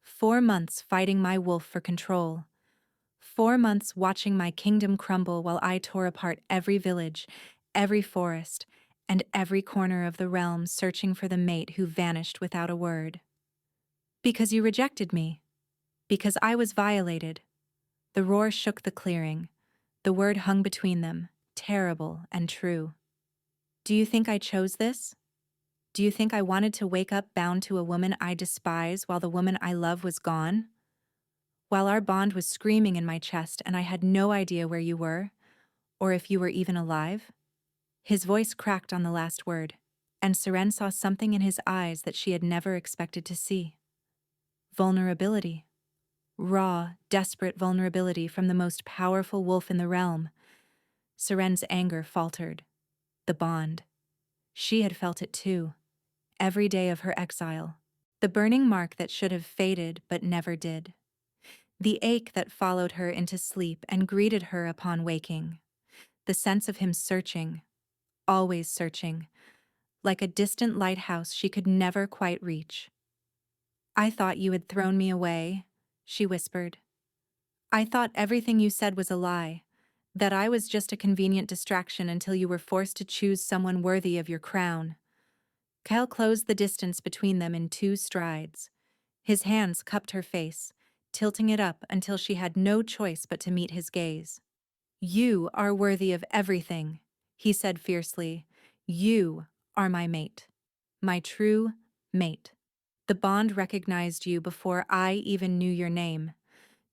4 months fighting my wolf for control. 4 months watching my kingdom crumble while I tore apart every village, every forest, and every corner of the realm searching for the mate who vanished without a word. Because you rejected me. Because I was violated." The roar shook the clearing. The word hung between them, terrible and true. "Do you think I chose this? Do you think I wanted to wake up bound to a woman I despise while the woman I love was gone? While our bond was screaming in my chest and I had no idea where you were, or if you were even alive?" His voice cracked on the last word, and Seren saw something in his eyes that she had never expected to see. Vulnerability. Raw, desperate vulnerability from the most powerful wolf in the realm. Seren's anger faltered. The bond. She had felt it too, every day of her exile. The burning mark that should have faded but never did. The ache that followed her into sleep and greeted her upon waking. The sense of him searching, always searching, like a distant lighthouse she could never quite reach. "I thought you had thrown me away," she whispered. "I thought everything you said was a lie, that I was just a convenient distraction until you were forced to choose someone worthy of your crown." Kyle closed the distance between them in 2 strides. His hands cupped her face, tilting it up until she had no choice but to meet his gaze. "You are worthy of everything," he said fiercely. "You are my mate. My true mate. The bond recognized you before I even knew your name.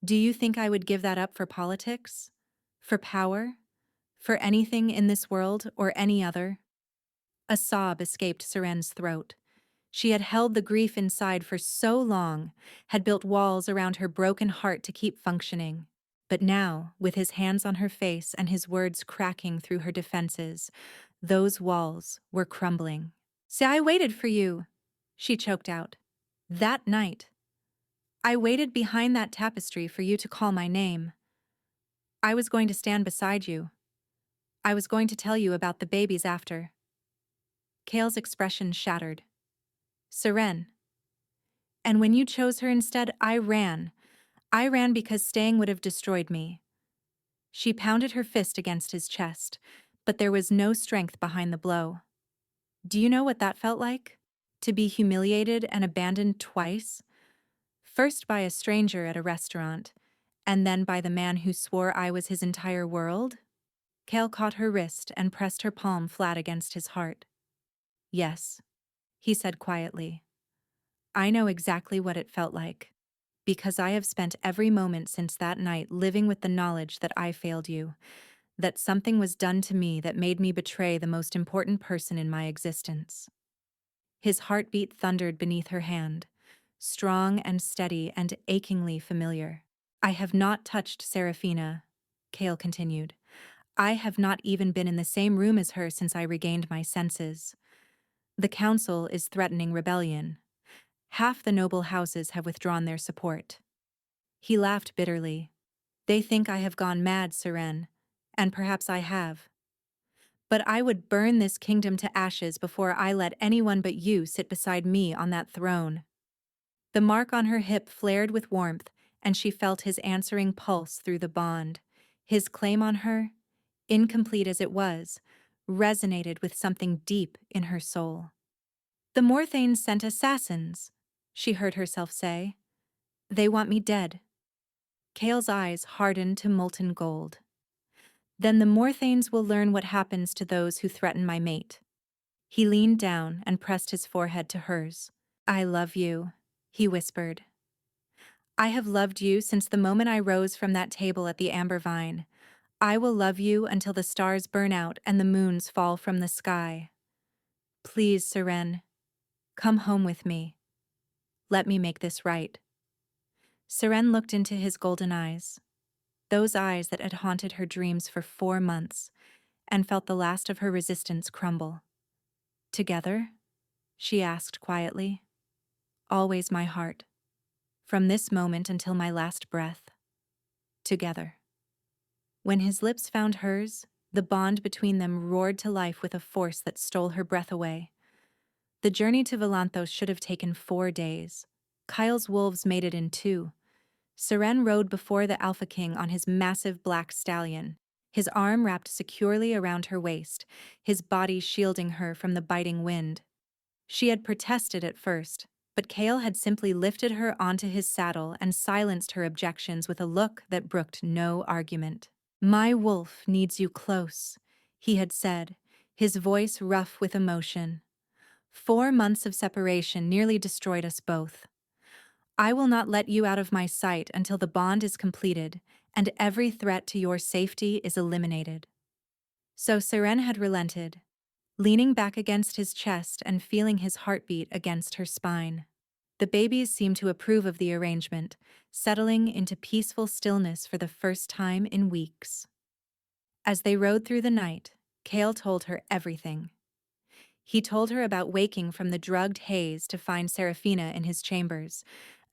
Do you think I would give that up for politics? For power? For anything in this world or any other?" A sob escaped Seren's throat. She had held the grief inside for so long, had built walls around her broken heart to keep functioning. But now, with his hands on her face and his words cracking through her defenses, those walls were crumbling. "See, I waited for you," she choked out. "That night. I waited behind that tapestry for you to call my name. I was going to stand beside you. I was going to tell you about the babies after." Kale's expression shattered. "Seren. And when you chose her instead, I ran. I ran because staying would have destroyed me." She pounded her fist against his chest, but there was no strength behind the blow. "Do you know what that felt like? To be humiliated and abandoned twice? First by a stranger at a restaurant, and then by the man who swore I was his entire world?" Kale caught her wrist and pressed her palm flat against his heart. "Yes," he said quietly. "I know exactly what it felt like, because I have spent every moment since that night living with the knowledge that I failed you, that something was done to me that made me betray the most important person in my existence." His heartbeat thundered beneath her hand, strong and steady and achingly familiar. "I have not touched Serafina," Kale continued. "I have not even been in the same room as her since I regained my senses. The council is threatening rebellion. Half the noble houses have withdrawn their support." He laughed bitterly. "They think I have gone mad, Seren, and perhaps I have. But I would burn this kingdom to ashes before I let anyone but you sit beside me on that throne." The mark on her hip flared with warmth, and she felt his answering pulse through the bond. His claim on her, incomplete as it was, resonated with something deep in her soul. "The Morthanes sent assassins," she heard herself say. "They want me dead." Kale's eyes hardened to molten gold. "Then the Morthanes will learn what happens to those who threaten my mate." He leaned down and pressed his forehead to hers. "I love you," he whispered. "I have loved you since the moment I rose from that table at the Amber Vine. I will love you until the stars burn out and the moons fall from the sky. Please, Seren, come home with me. Let me make this right." Seren looked into his golden eyes, those eyes that had haunted her dreams for 4 months, and felt the last of her resistance crumble. "Together?" she asked quietly. "Always, my heart. From this moment until my last breath. Together." When his lips found hers, the bond between them roared to life with a force that stole her breath away. The journey to Volanthos should have taken 4 days. Kyle's wolves made it in 2. Seren rode before the Alpha King on his massive black stallion, his arm wrapped securely around her waist, his body shielding her from the biting wind. She had protested at first, but Kale had simply lifted her onto his saddle and silenced her objections with a look that brooked no argument. "My wolf needs you close," he had said, his voice rough with emotion. 4 months of separation nearly destroyed us both. I will not let you out of my sight until the bond is completed and every threat to your safety is eliminated." So Seren had relented, leaning back against his chest and feeling his heartbeat against her spine. The babies seemed to approve of the arrangement, settling into peaceful stillness for the first time in weeks. As they rode through the night, Kale told her everything. He told her about waking from the drugged haze to find Serafina in his chambers,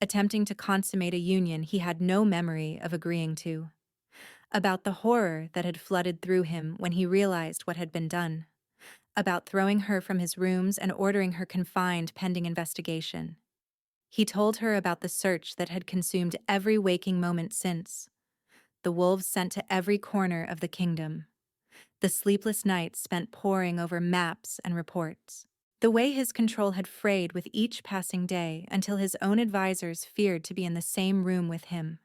attempting to consummate a union he had no memory of agreeing to. About the horror that had flooded through him when he realized what had been done. About throwing her from his rooms and ordering her confined pending investigation. He told her about the search that had consumed every waking moment since. The wolves sent to every corner of the kingdom. The sleepless nights spent poring over maps and reports. The way his control had frayed with each passing day until his own advisors feared to be in the same room with him.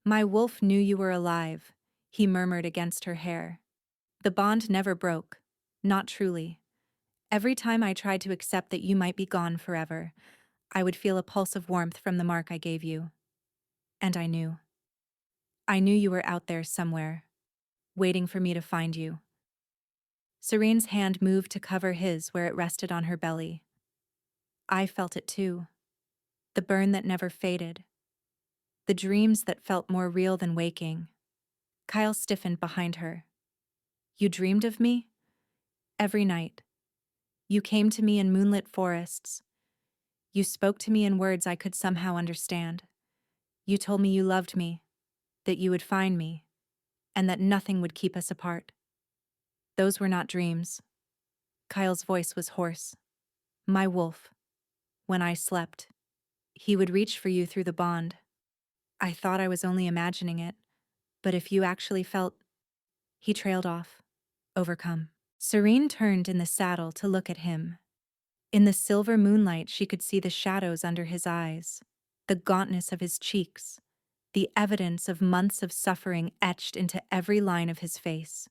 "My wolf knew you were alive," he murmured against her hair. "The bond never broke. Not truly. Every time I tried to accept that you might be gone forever, I would feel a pulse of warmth from the mark I gave you. And I knew. I knew you were out there somewhere, waiting for me to find you." Serene's hand moved to cover his where it rested on her belly. I felt it too. The burn that never faded. The dreams that felt more real than waking. Kyle stiffened behind her. "You dreamed of me?" "Every night. You came to me in moonlit forests. You spoke to me in words I could somehow understand. You told me you loved me, that you would find me, and that nothing would keep us apart." "Those were not dreams." Kyle's voice was hoarse. "My wolf. When I slept, he would reach for you through the bond. I thought I was only imagining it, but if you actually felt—" He trailed off, overcome. Serene turned in the saddle to look at him. In the silver moonlight, she could see the shadows under his eyes, the gauntness of his cheeks, the evidence of months of suffering etched into every line of his face.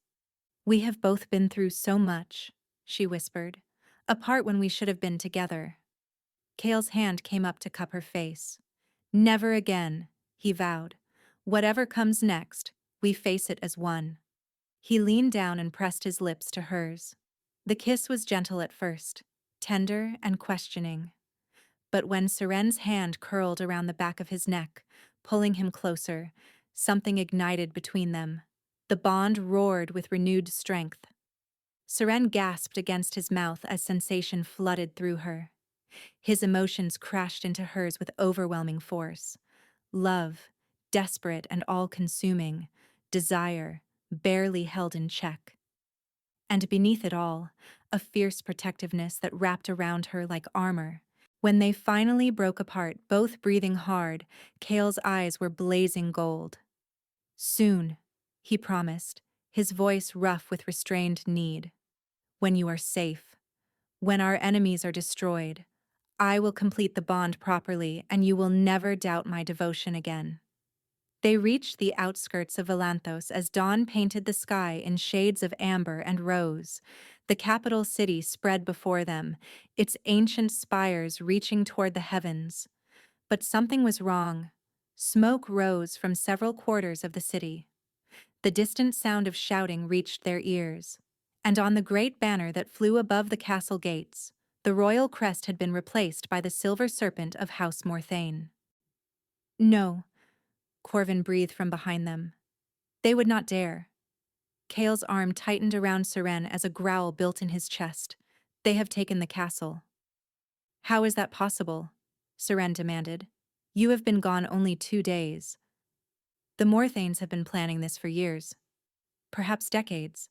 "We have both been through so much," she whispered, "apart when we should have been together." Kale's hand came up to cup her face. "Never again," he vowed. "Whatever comes next, we face it as one." He leaned down and pressed his lips to hers. The kiss was gentle at first, tender and questioning. But when Serene's hand curled around the back of his neck, pulling him closer, something ignited between them. The bond roared with renewed strength. Serene gasped against his mouth as sensation flooded through her. His emotions crashed into hers with overwhelming force. Love, desperate and all-consuming. Desire, barely held in check. And beneath it all, a fierce protectiveness that wrapped around her like armor. When they finally broke apart, both breathing hard, Kale's eyes were blazing gold. "Soon," he promised, his voice rough with restrained need. "When you are safe, when our enemies are destroyed, I will complete the bond properly and you will never doubt my devotion again." They reached the outskirts of Valanthos as dawn painted the sky in shades of amber and rose. The capital city spread before them, its ancient spires reaching toward the heavens. But something was wrong. Smoke rose from several quarters of the city. The distant sound of shouting reached their ears. And on the great banner that flew above the castle gates, the royal crest had been replaced by the silver serpent of House Morthane. "No," Corvin breathed from behind them. "They would not dare." Kale's arm tightened around Serene as a growl built in his chest. "They have taken the castle." "How is that possible?" Serene demanded. "You have been gone only 2 days. The Morthanes have been planning this for years. Perhaps decades.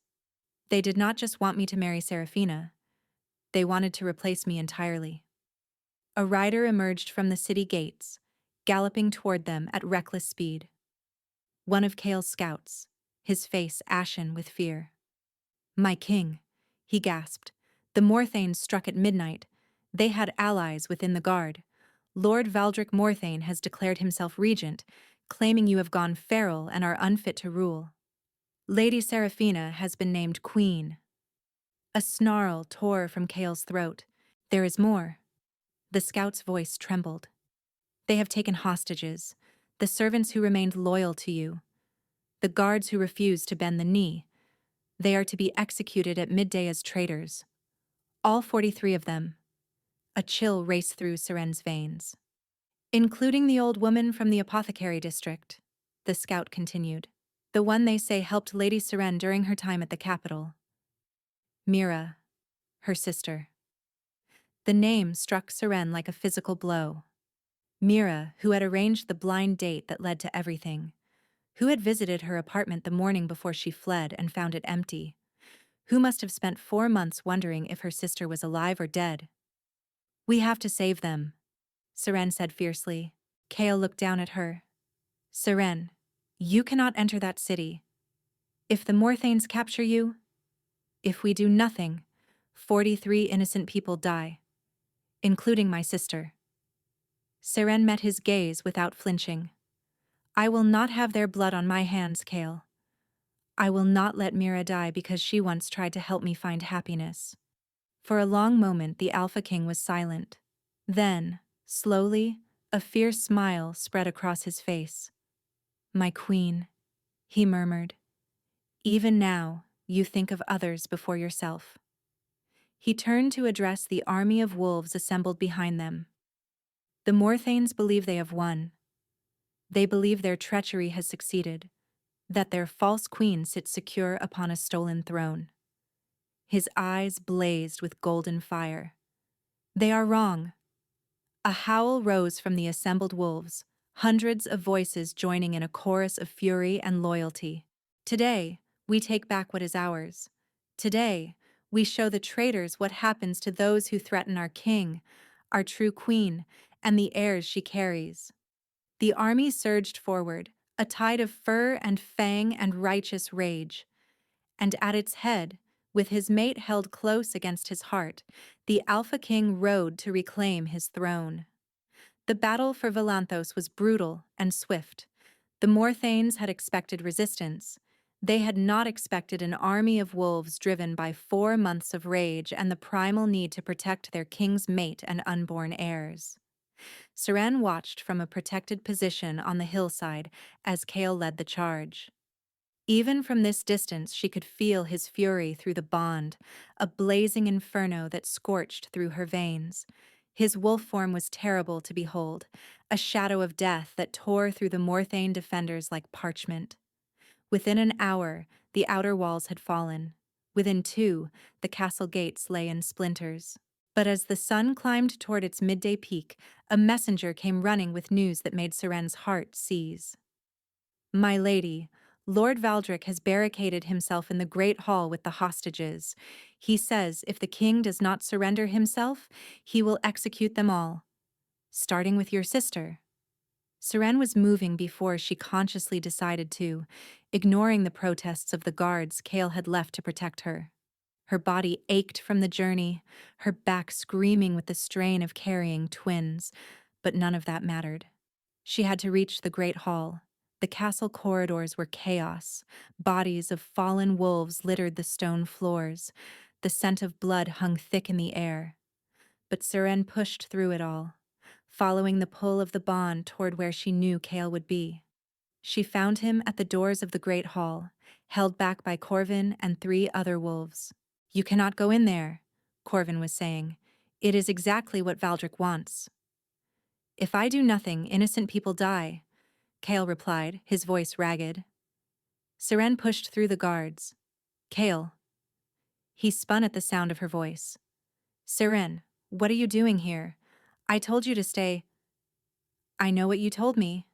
They did not just want me to marry Seraphina. They wanted to replace me entirely." A rider emerged from the city gates, galloping toward them at reckless speed. One of Kale's scouts, his face ashen with fear. "My king," he gasped. "The Morthanes struck at midnight. They had allies within the guard. Lord Valdric Morthane has declared himself regent, claiming you have gone feral and are unfit to rule. Lady Seraphina has been named queen." A snarl tore from Kale's throat. "There is more." The scout's voice trembled. "They have taken hostages, the servants who remained loyal to you, the guards who refused to bend the knee. They are to be executed at midday as traitors. All 43 of them." A chill raced through Serene's veins. "Including the old woman from the apothecary district," the scout continued. "The one they say helped Lady Serene during her time at the capital. Mira, her sister." The name struck Serene like a physical blow. Mira, who had arranged the blind date that led to everything. Who had visited her apartment the morning before she fled and found it empty. Who must have spent 4 months wondering if her sister was alive or dead. "We have to save them," Serene said fiercely. Kale looked down at her. "Serene, you cannot enter that city. If the Morthanes capture you, if we do nothing, 43 innocent people die, including my sister. Seren met his gaze without flinching. I will not have their blood on my hands, Kale. I will not let Mira die because she once tried to help me find happiness. For a long moment the Alpha King was silent. Then, slowly, a fierce smile spread across his face. My queen, he murmured. Even now, you think of others before yourself. He turned to address the army of wolves assembled behind them. The Morthanes believe they have won. They believe their treachery has succeeded, that their false queen sits secure upon a stolen throne. His eyes blazed with golden fire. They are wrong. A howl rose from the assembled wolves, hundreds of voices joining in a chorus of fury and loyalty. Today, we take back what is ours. Today, we show the traitors what happens to those who threaten our king, our true queen, and the heirs she carries. The army surged forward, a tide of fur and fang and righteous rage. And at its head, with his mate held close against his heart, the Alpha King rode to reclaim his throne. The battle for Valanthos was brutal and swift. The Morthanes had expected resistance. They had not expected an army of wolves driven by 4 months of rage and the primal need to protect their king's mate and unborn heirs. Seren watched from a protected position on the hillside as Kale led the charge. Even from this distance she could feel his fury through the bond, a blazing inferno that scorched through her veins. His wolf form was terrible to behold, a shadow of death that tore through the Morthane defenders like parchment. Within an hour, the outer walls had fallen. Within 2, the castle gates lay in splinters. But as the sun climbed toward its midday peak, a messenger came running with news that made Seren's heart seize. My lady, Lord Valdric has barricaded himself in the great hall with the hostages. He says if the king does not surrender himself, he will execute them all. Starting with your sister. Seren was moving before she consciously decided to, ignoring the protests of the guards Kale had left to protect her. Her body ached from the journey, her back screaming with the strain of carrying twins, but none of that mattered. She had to reach the great hall. The castle corridors were chaos. Bodies of fallen wolves littered the stone floors. The scent of blood hung thick in the air. But Seren pushed through it all, following the pull of the bond toward where she knew Kale would be. She found him at the doors of the great hall, held back by Corvin and 3 other wolves. You cannot go in there, Corvin was saying. It is exactly what Valdric wants. If I do nothing, innocent people die, Kale replied, his voice ragged. Seren pushed through the guards. Kale. He spun at the sound of her voice. Seren, what are you doing here? I told you to stay. I know what you told me.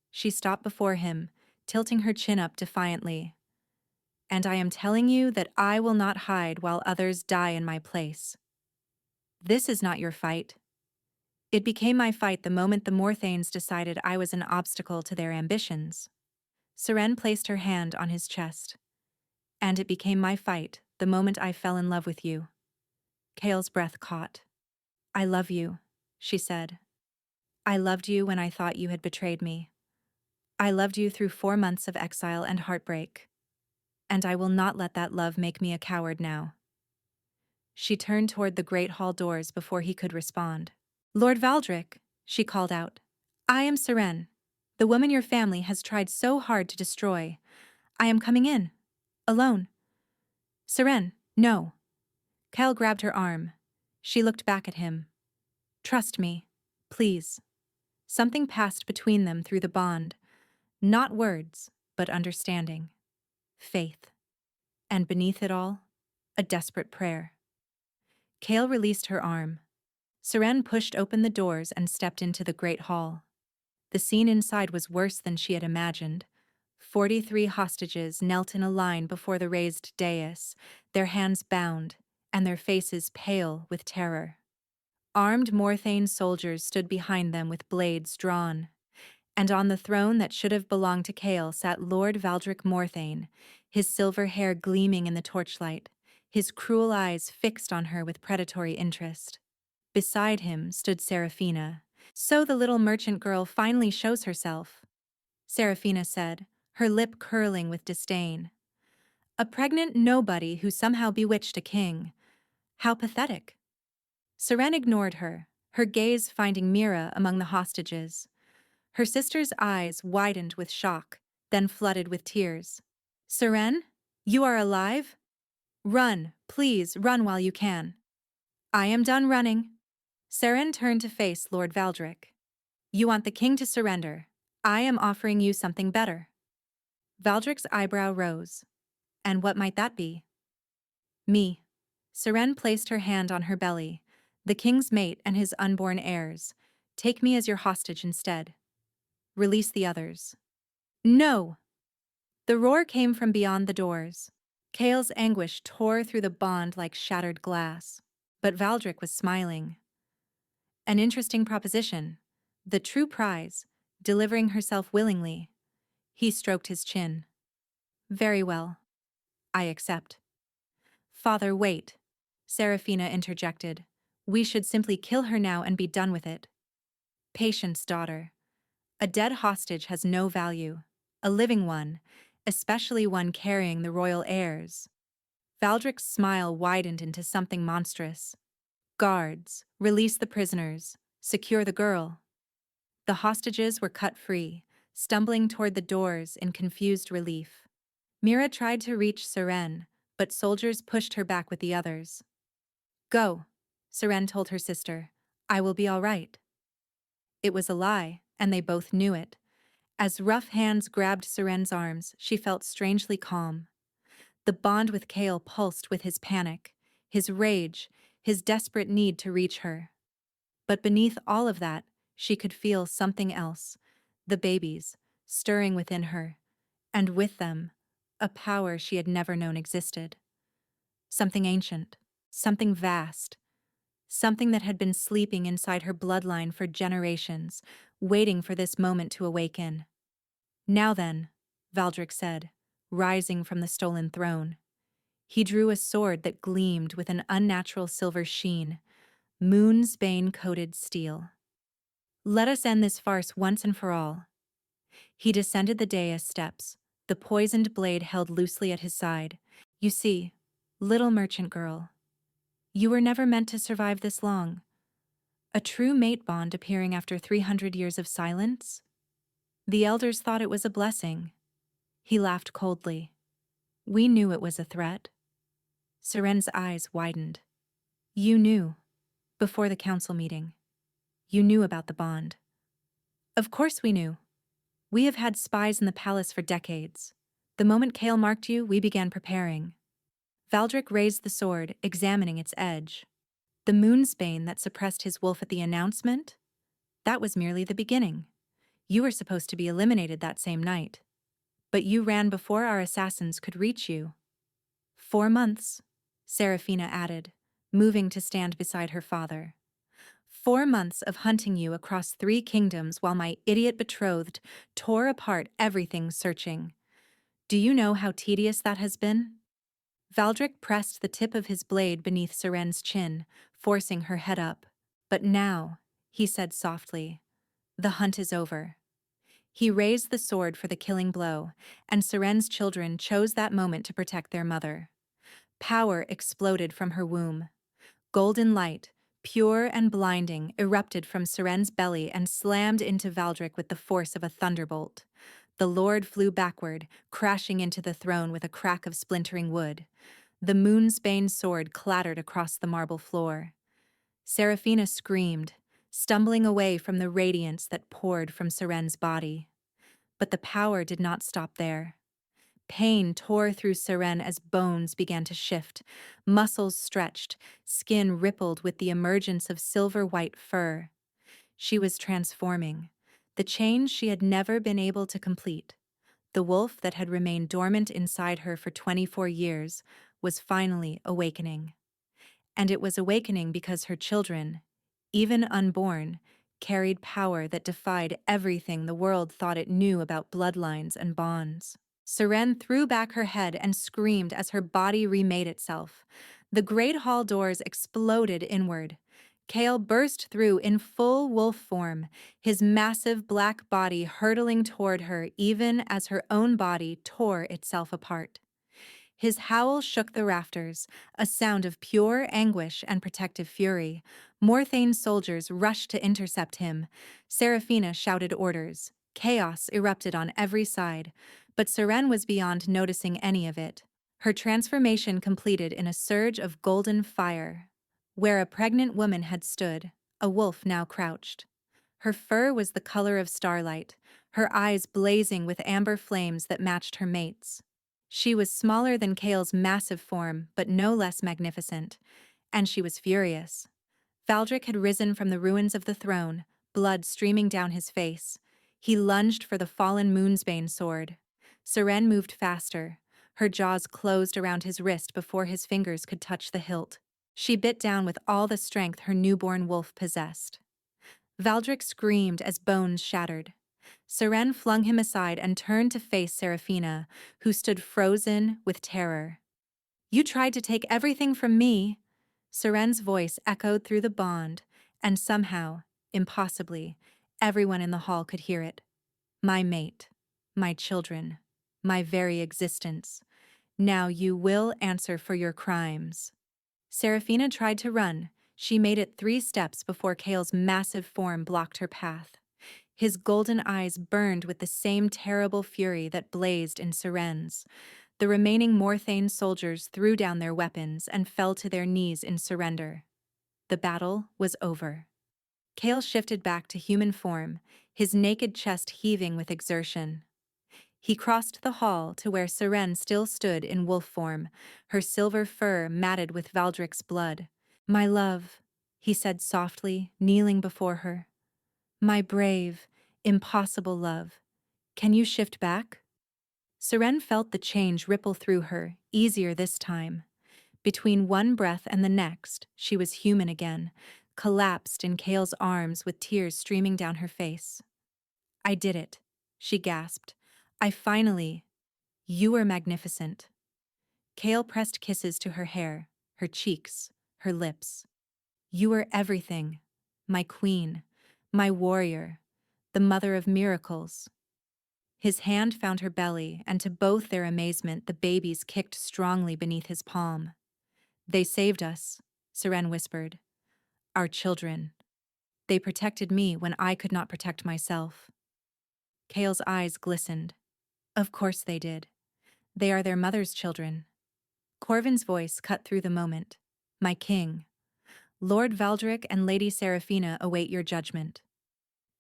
She stopped before him, tilting her chin up defiantly. And I am telling you that I will not hide while others die in my place. This is not your fight. It became my fight the moment the Morthanes decided I was an obstacle to their ambitions. Seren placed her hand on his chest. And it became my fight the moment I fell in love with you. Kale's breath caught. I love you, she said. I loved you when I thought you had betrayed me. I loved you through 4 months of exile and heartbreak. And I will not let that love make me a coward now. She turned toward the great hall doors before he could respond. Lord Valdric, she called out. I am Seren, the woman your family has tried so hard to destroy. I am coming in. Alone. Seren, no. Kale grabbed her arm. She looked back at him. Trust me, please. Something passed between them through the bond. Not words, but understanding. Faith. And beneath it all, a desperate prayer. Kale released her arm. Seren pushed open the doors and stepped into the great hall. The scene inside was worse than she had imagined. 43 hostages knelt in a line before the raised dais, their hands bound, and their faces pale with terror. Armed Morthane soldiers stood behind them with blades drawn. And on the throne that should have belonged to Kale sat Lord Valdric Morthane, his silver hair gleaming in the torchlight, his cruel eyes fixed on her with predatory interest. Beside him stood Serafina. "So the little merchant girl finally shows herself," Serafina said, her lip curling with disdain. "A pregnant nobody who somehow bewitched a king. How pathetic." Seren ignored her, her gaze finding Mira among the hostages. Her sister's eyes widened with shock, then flooded with tears. "Seren, you are alive? Run, please, run while you can." "I am done running." Seren turned to face Lord Valdric. "You want the king to surrender. I am offering you something better." Valdric's eyebrow rose. "And what might that be?" "Me." Seren placed her hand on her belly. "The king's mate and his unborn heirs. Take me as your hostage instead. Release the others." "No!" The roar came from beyond the doors. Kale's anguish tore through the bond like shattered glass. But Valdric was smiling. An interesting proposition. The true prize, delivering herself willingly. He stroked his chin. "Very well. I accept." "Father, wait," Serafina interjected. "We should simply kill her now and be done with it." "Patience, daughter. A dead hostage has no value. A living one, especially one carrying the royal heirs." Valdric's smile widened into something monstrous. "Guards, release the prisoners. Secure the girl." The hostages were cut free, stumbling toward the doors in confused relief. Mira tried to reach Seren, but soldiers pushed her back with the others. "Go," Seren told her sister. "I will be all right." It was a lie, and they both knew it. As rough hands grabbed Seren's arms, she felt strangely calm. The bond with Kale pulsed with his panic, his rage, his desperate need to reach her. But beneath all of that, she could feel something else, the babies, stirring within her, and with them, a power she had never known existed. Something ancient, something vast, something that had been sleeping inside her bloodline for generations, waiting for this moment to awaken. "Now then," Valdric said, rising from the stolen throne. He drew a sword that gleamed with an unnatural silver sheen, moon's bane-coated steel. "Let us end this farce once and for all." He descended the dais steps, the poisoned blade held loosely at his side. "You see, little merchant girl, you were never meant to survive this long. A true mate bond appearing after 300 years of silence? The elders thought it was a blessing." He laughed coldly. "We knew it was a threat." Seren's eyes widened. "You knew, before the council meeting. You knew about the bond." "Of course we knew. We have had spies in the palace for decades. The moment Kale marked you, we began preparing." Valdric raised the sword, examining its edge. "The moonsbane that suppressed his wolf at the announcement? That was merely the beginning. You were supposed to be eliminated that same night. But you ran before our assassins could reach you." 4 months, Serafina added, moving to stand beside her father. 4 months of hunting you across 3 kingdoms while my idiot betrothed tore apart everything searching. Do you know how tedious that has been?" Valdric pressed the tip of his blade beneath Seren's chin, forcing her head up. "But now," he said softly, "the hunt is over." He raised the sword for the killing blow, and Seren's children chose that moment to protect their mother. Power exploded from her womb. Golden light, pure and blinding, erupted from Seren's belly and slammed into Valdric with the force of a thunderbolt. The Lord flew backward, crashing into the throne with a crack of splintering wood. The moonsbane sword clattered across the marble floor. Serafina screamed, stumbling away from the radiance that poured from Seren's body. But the power did not stop there. Pain tore through Seren as bones began to shift, muscles stretched, skin rippled with the emergence of silver-white fur. She was transforming, the change she had never been able to complete. The wolf that had remained dormant inside her for 24 years was finally awakening. And it was awakening because her children, even unborn, carried power that defied everything the world thought it knew about bloodlines and bonds. Seren threw back her head and screamed as her body remade itself. The great hall doors exploded inward. Kale burst through in full wolf form, his massive black body hurtling toward her even as her own body tore itself apart. His howl shook the rafters, a sound of pure anguish and protective fury. Morthane's soldiers rushed to intercept him. Seraphina shouted orders. Chaos erupted on every side, but Seren was beyond noticing any of it. Her transformation completed in a surge of golden fire. Where a pregnant woman had stood, a wolf now crouched. Her fur was the color of starlight, her eyes blazing with amber flames that matched her mate's. She was smaller than Kale's massive form, but no less magnificent, and she was furious. Valdric had risen from the ruins of the throne, blood streaming down his face. He lunged for the fallen Moonsbane sword. Seren moved faster. Her jaws closed around his wrist before his fingers could touch the hilt. She bit down with all the strength her newborn wolf possessed. Valdric screamed as bones shattered. Seren flung him aside and turned to face Seraphina, who stood frozen with terror. "You tried to take everything from me." Seren's voice echoed through the bond, and somehow, impossibly, everyone in the hall could hear it. "My mate, my children, my very existence. Now you will answer for your crimes." Seraphina tried to run. She made it 3 steps before Kale's massive form blocked her path. His golden eyes burned with the same terrible fury that blazed in Seren's. The remaining Morthane soldiers threw down their weapons and fell to their knees in surrender. The battle was over. Kale shifted back to human form, his naked chest heaving with exertion. He crossed the hall to where Seren still stood in wolf form, her silver fur matted with Valdric's blood. "My love," he said softly, kneeling before her. "My brave, impossible love. Can you shift back?" Seren felt the change ripple through her, easier this time. Between one breath and the next, she was human again, collapsed in Kale's arms with tears streaming down her face. "I did it," she gasped. "I finally—" "You were magnificent." Kale pressed kisses to her hair, her cheeks, her lips. "You were everything. My queen, my warrior, the mother of miracles." His hand found her belly, and to both their amazement, the babies kicked strongly beneath his palm. "They saved us," Seren whispered. "Our children. They protected me when I could not protect myself." Kale's eyes glistened. "Of course they did. They are their mother's children." Corvin's voice cut through the moment. "My king. Lord Valdric and Lady Seraphina await your judgment."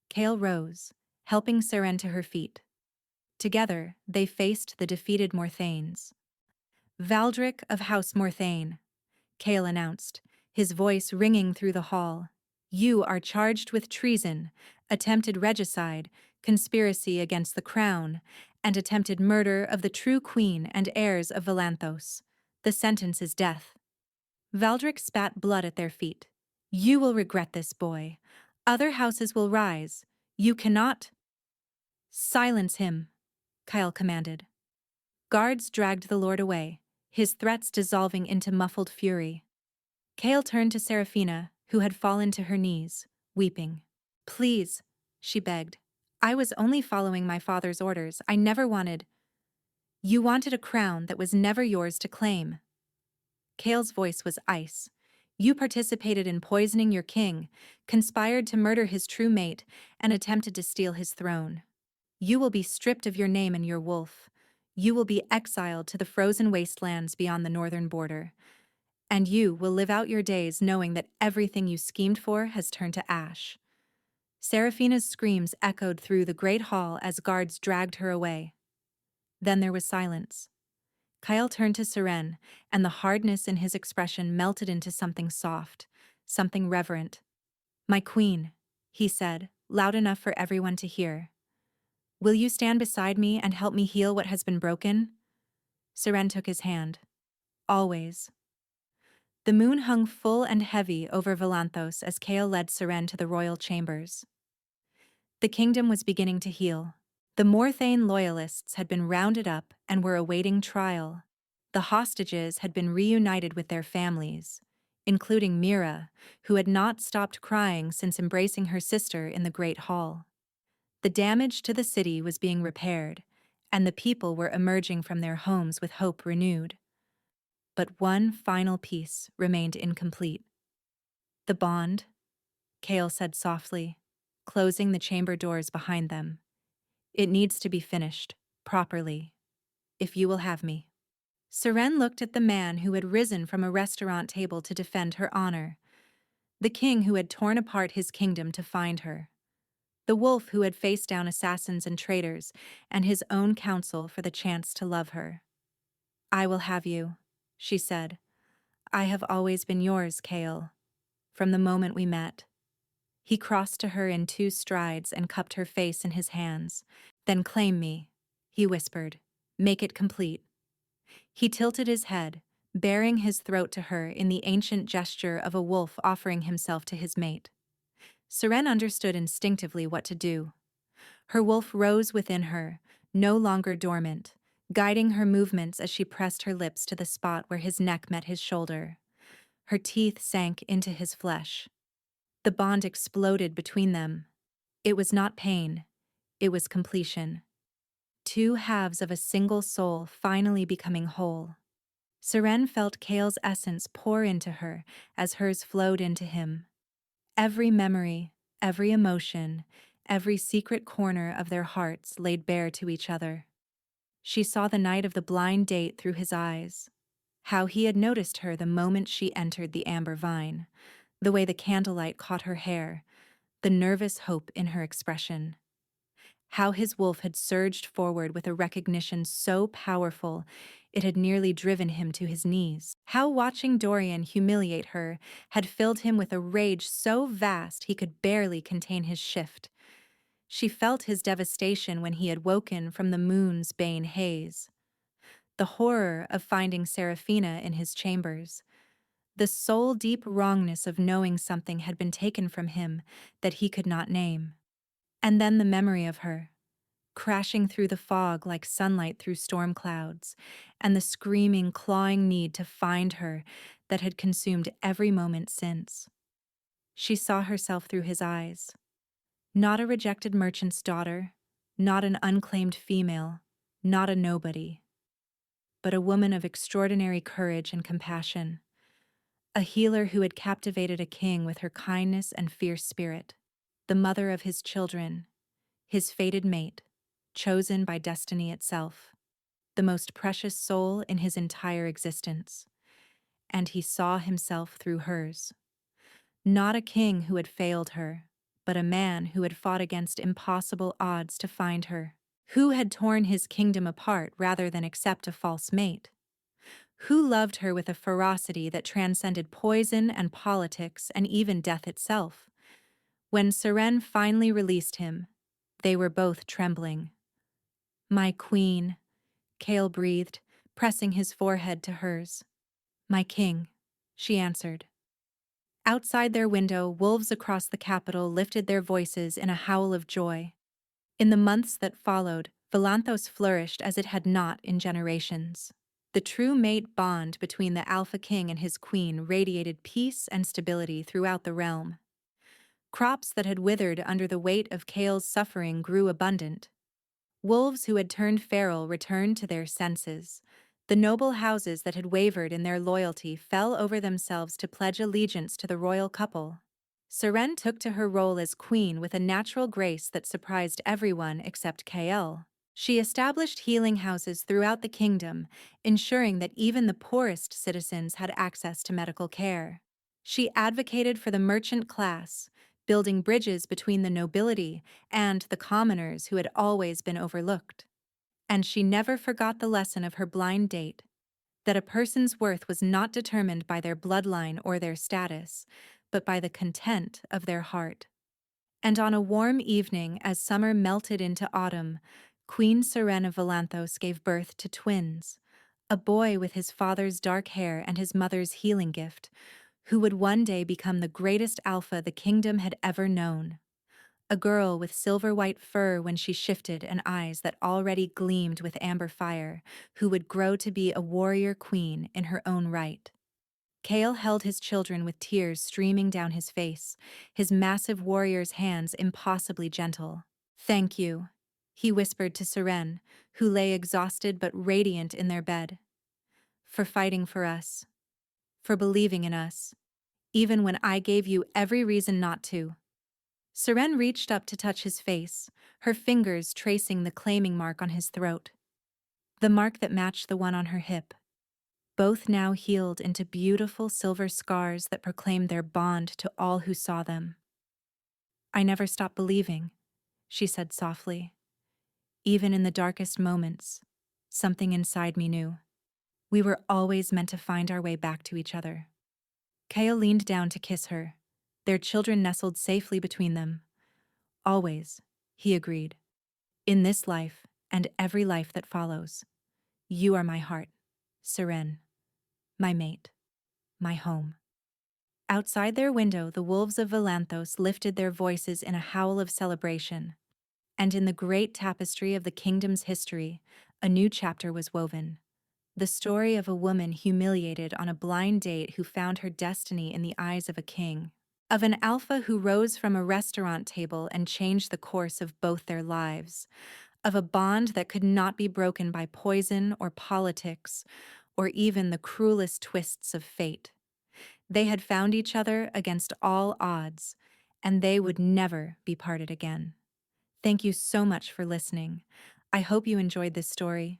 Kale rose, helping Seren to her feet. Together, they faced the defeated Morthanes. "Valdric of House Morthane," Kale announced, his voice ringing through the hall. "You are charged with treason, attempted regicide, conspiracy against the crown, and attempted murder of the true queen and heirs of Valanthos. The sentence is death." Valdric spat blood at their feet. "You will regret this, boy. Other houses will rise. You cannot—" "Silence him," Kyle commanded. Guards dragged the lord away, his threats dissolving into muffled fury. Kale turned to Seraphina, who had fallen to her knees, weeping. "Please," she begged. "I was only following my father's orders. I never wanted—" "You wanted a crown that was never yours to claim." Kale's voice was ice. "You participated in poisoning your king, conspired to murder his true mate, and attempted to steal his throne. You will be stripped of your name and your wolf. You will be exiled to the frozen wastelands beyond the northern border. And you will live out your days knowing that everything you schemed for has turned to ash." Seraphina's screams echoed through the great hall as guards dragged her away. Then there was silence. Kyle turned to Seren, and the hardness in his expression melted into something soft, something reverent. "My queen," he said, loud enough for everyone to hear. "Will you stand beside me and help me heal what has been broken?" Seren took his hand. "Always." The moon hung full and heavy over Valanthos as Kale led Seren to the royal chambers. The kingdom was beginning to heal. The Morthane loyalists had been rounded up and were awaiting trial. The hostages had been reunited with their families, including Mira, who had not stopped crying since embracing her sister in the Great Hall. The damage to the city was being repaired, and the people were emerging from their homes with hope renewed. But one final piece remained incomplete. The bond, Kale said softly, closing the chamber doors behind them. It needs to be finished, properly, if you will have me. Seren looked at the man who had risen from a restaurant table to defend her honor, the king who had torn apart his kingdom to find her, the wolf who had faced down assassins and traitors, and his own counsel for the chance to love her. I will have you, she said. I have always been yours, Kale, from the moment we met. He crossed to her in 2 strides and cupped her face in his hands. Then claim me, he whispered. Make it complete. He tilted his head, baring his throat to her in the ancient gesture of a wolf offering himself to his mate. Seren understood instinctively what to do. Her wolf rose within her, no longer dormant, guiding her movements as she pressed her lips to the spot where his neck met his shoulder. Her teeth sank into his flesh. The bond exploded between them. It was not pain, it was completion. 2 halves of a single soul finally becoming whole. Seren felt Kale's essence pour into her as hers flowed into him. Every memory, every emotion, every secret corner of their hearts laid bare to each other. She saw the night of the blind date through his eyes, how he had noticed her the moment she entered the amber vine, the way the candlelight caught her hair, the nervous hope in her expression. How his wolf had surged forward with a recognition so powerful it had nearly driven him to his knees. How watching Dorian humiliate her had filled him with a rage so vast he could barely contain his shift. She felt his devastation when he had woken from the moon's bane haze. The horror of finding Seraphina in his chambers. The soul-deep wrongness of knowing something had been taken from him that he could not name. And then the memory of her, crashing through the fog like sunlight through storm clouds, and the screaming, clawing need to find her that had consumed every moment since. She saw herself through his eyes. Not a rejected merchant's daughter, not an unclaimed female, not a nobody, but a woman of extraordinary courage and compassion, a healer who had captivated a king with her kindness and fierce spirit, the mother of his children, his fated mate, chosen by destiny itself, the most precious soul in his entire existence. And he saw himself through hers. Not a king who had failed her, but a man who had fought against impossible odds to find her, who had torn his kingdom apart rather than accept a false mate, who loved her with a ferocity that transcended poison and politics and even death itself. When Seren finally released him, they were both trembling. My queen, Kale breathed, pressing his forehead to hers. My king, she answered. Outside their window, wolves across the capital lifted their voices in a howl of joy. In the months that followed, Volanthos flourished as it had not in generations. The true mate bond between the Alpha King and his queen radiated peace and stability throughout the realm. Crops that had withered under the weight of Kale's suffering grew abundant. Wolves who had turned feral returned to their senses. The noble houses that had wavered in their loyalty fell over themselves to pledge allegiance to the royal couple. Seren took to her role as queen with a natural grace that surprised everyone except Kael. She established healing houses throughout the kingdom, ensuring that even the poorest citizens had access to medical care. She advocated for the merchant class, building bridges between the nobility and the commoners who had always been overlooked. And she never forgot the lesson of her blind date, that a person's worth was not determined by their bloodline or their status, but by the content of their heart. And on a warm evening, as summer melted into autumn, Queen Seren of Volanthos gave birth to twins, a boy with his father's dark hair and his mother's healing gift, who would one day become the greatest alpha the kingdom had ever known. a girl with silver-white fur when she shifted and eyes that already gleamed with amber fire, who would grow to be a warrior queen in her own right. Kale held his children with tears streaming down his face, his massive warrior's hands impossibly gentle. "Thank you," he whispered to Seren, who lay exhausted but radiant in their bed. "For fighting for us. For believing in us. Even when I gave you every reason not to." Seren reached up to touch his face, her fingers tracing the claiming mark on his throat. The mark that matched the one on her hip. Both now healed into beautiful silver scars that proclaimed their bond to all who saw them. "I never stopped believing," she said softly. "Even in the darkest moments, something inside me knew. We were always meant to find our way back to each other." Kale leaned down to kiss her, their children nestled safely between them. "Always," he agreed. "In this life and every life that follows. You are my heart, Seren, my mate, my home." Outside their window, the wolves of Valanthos lifted their voices in a howl of celebration. And in the great tapestry of the kingdom's history, a new chapter was woven. The story of a woman humiliated on a blind date who found her destiny in the eyes of a king. Of an alpha who rose from a restaurant table and changed the course of both their lives. Of a bond that could not be broken by poison or politics, or even the cruelest twists of fate. They had found each other against all odds, and they would never be parted again. Thank you so much for listening. I hope you enjoyed this story.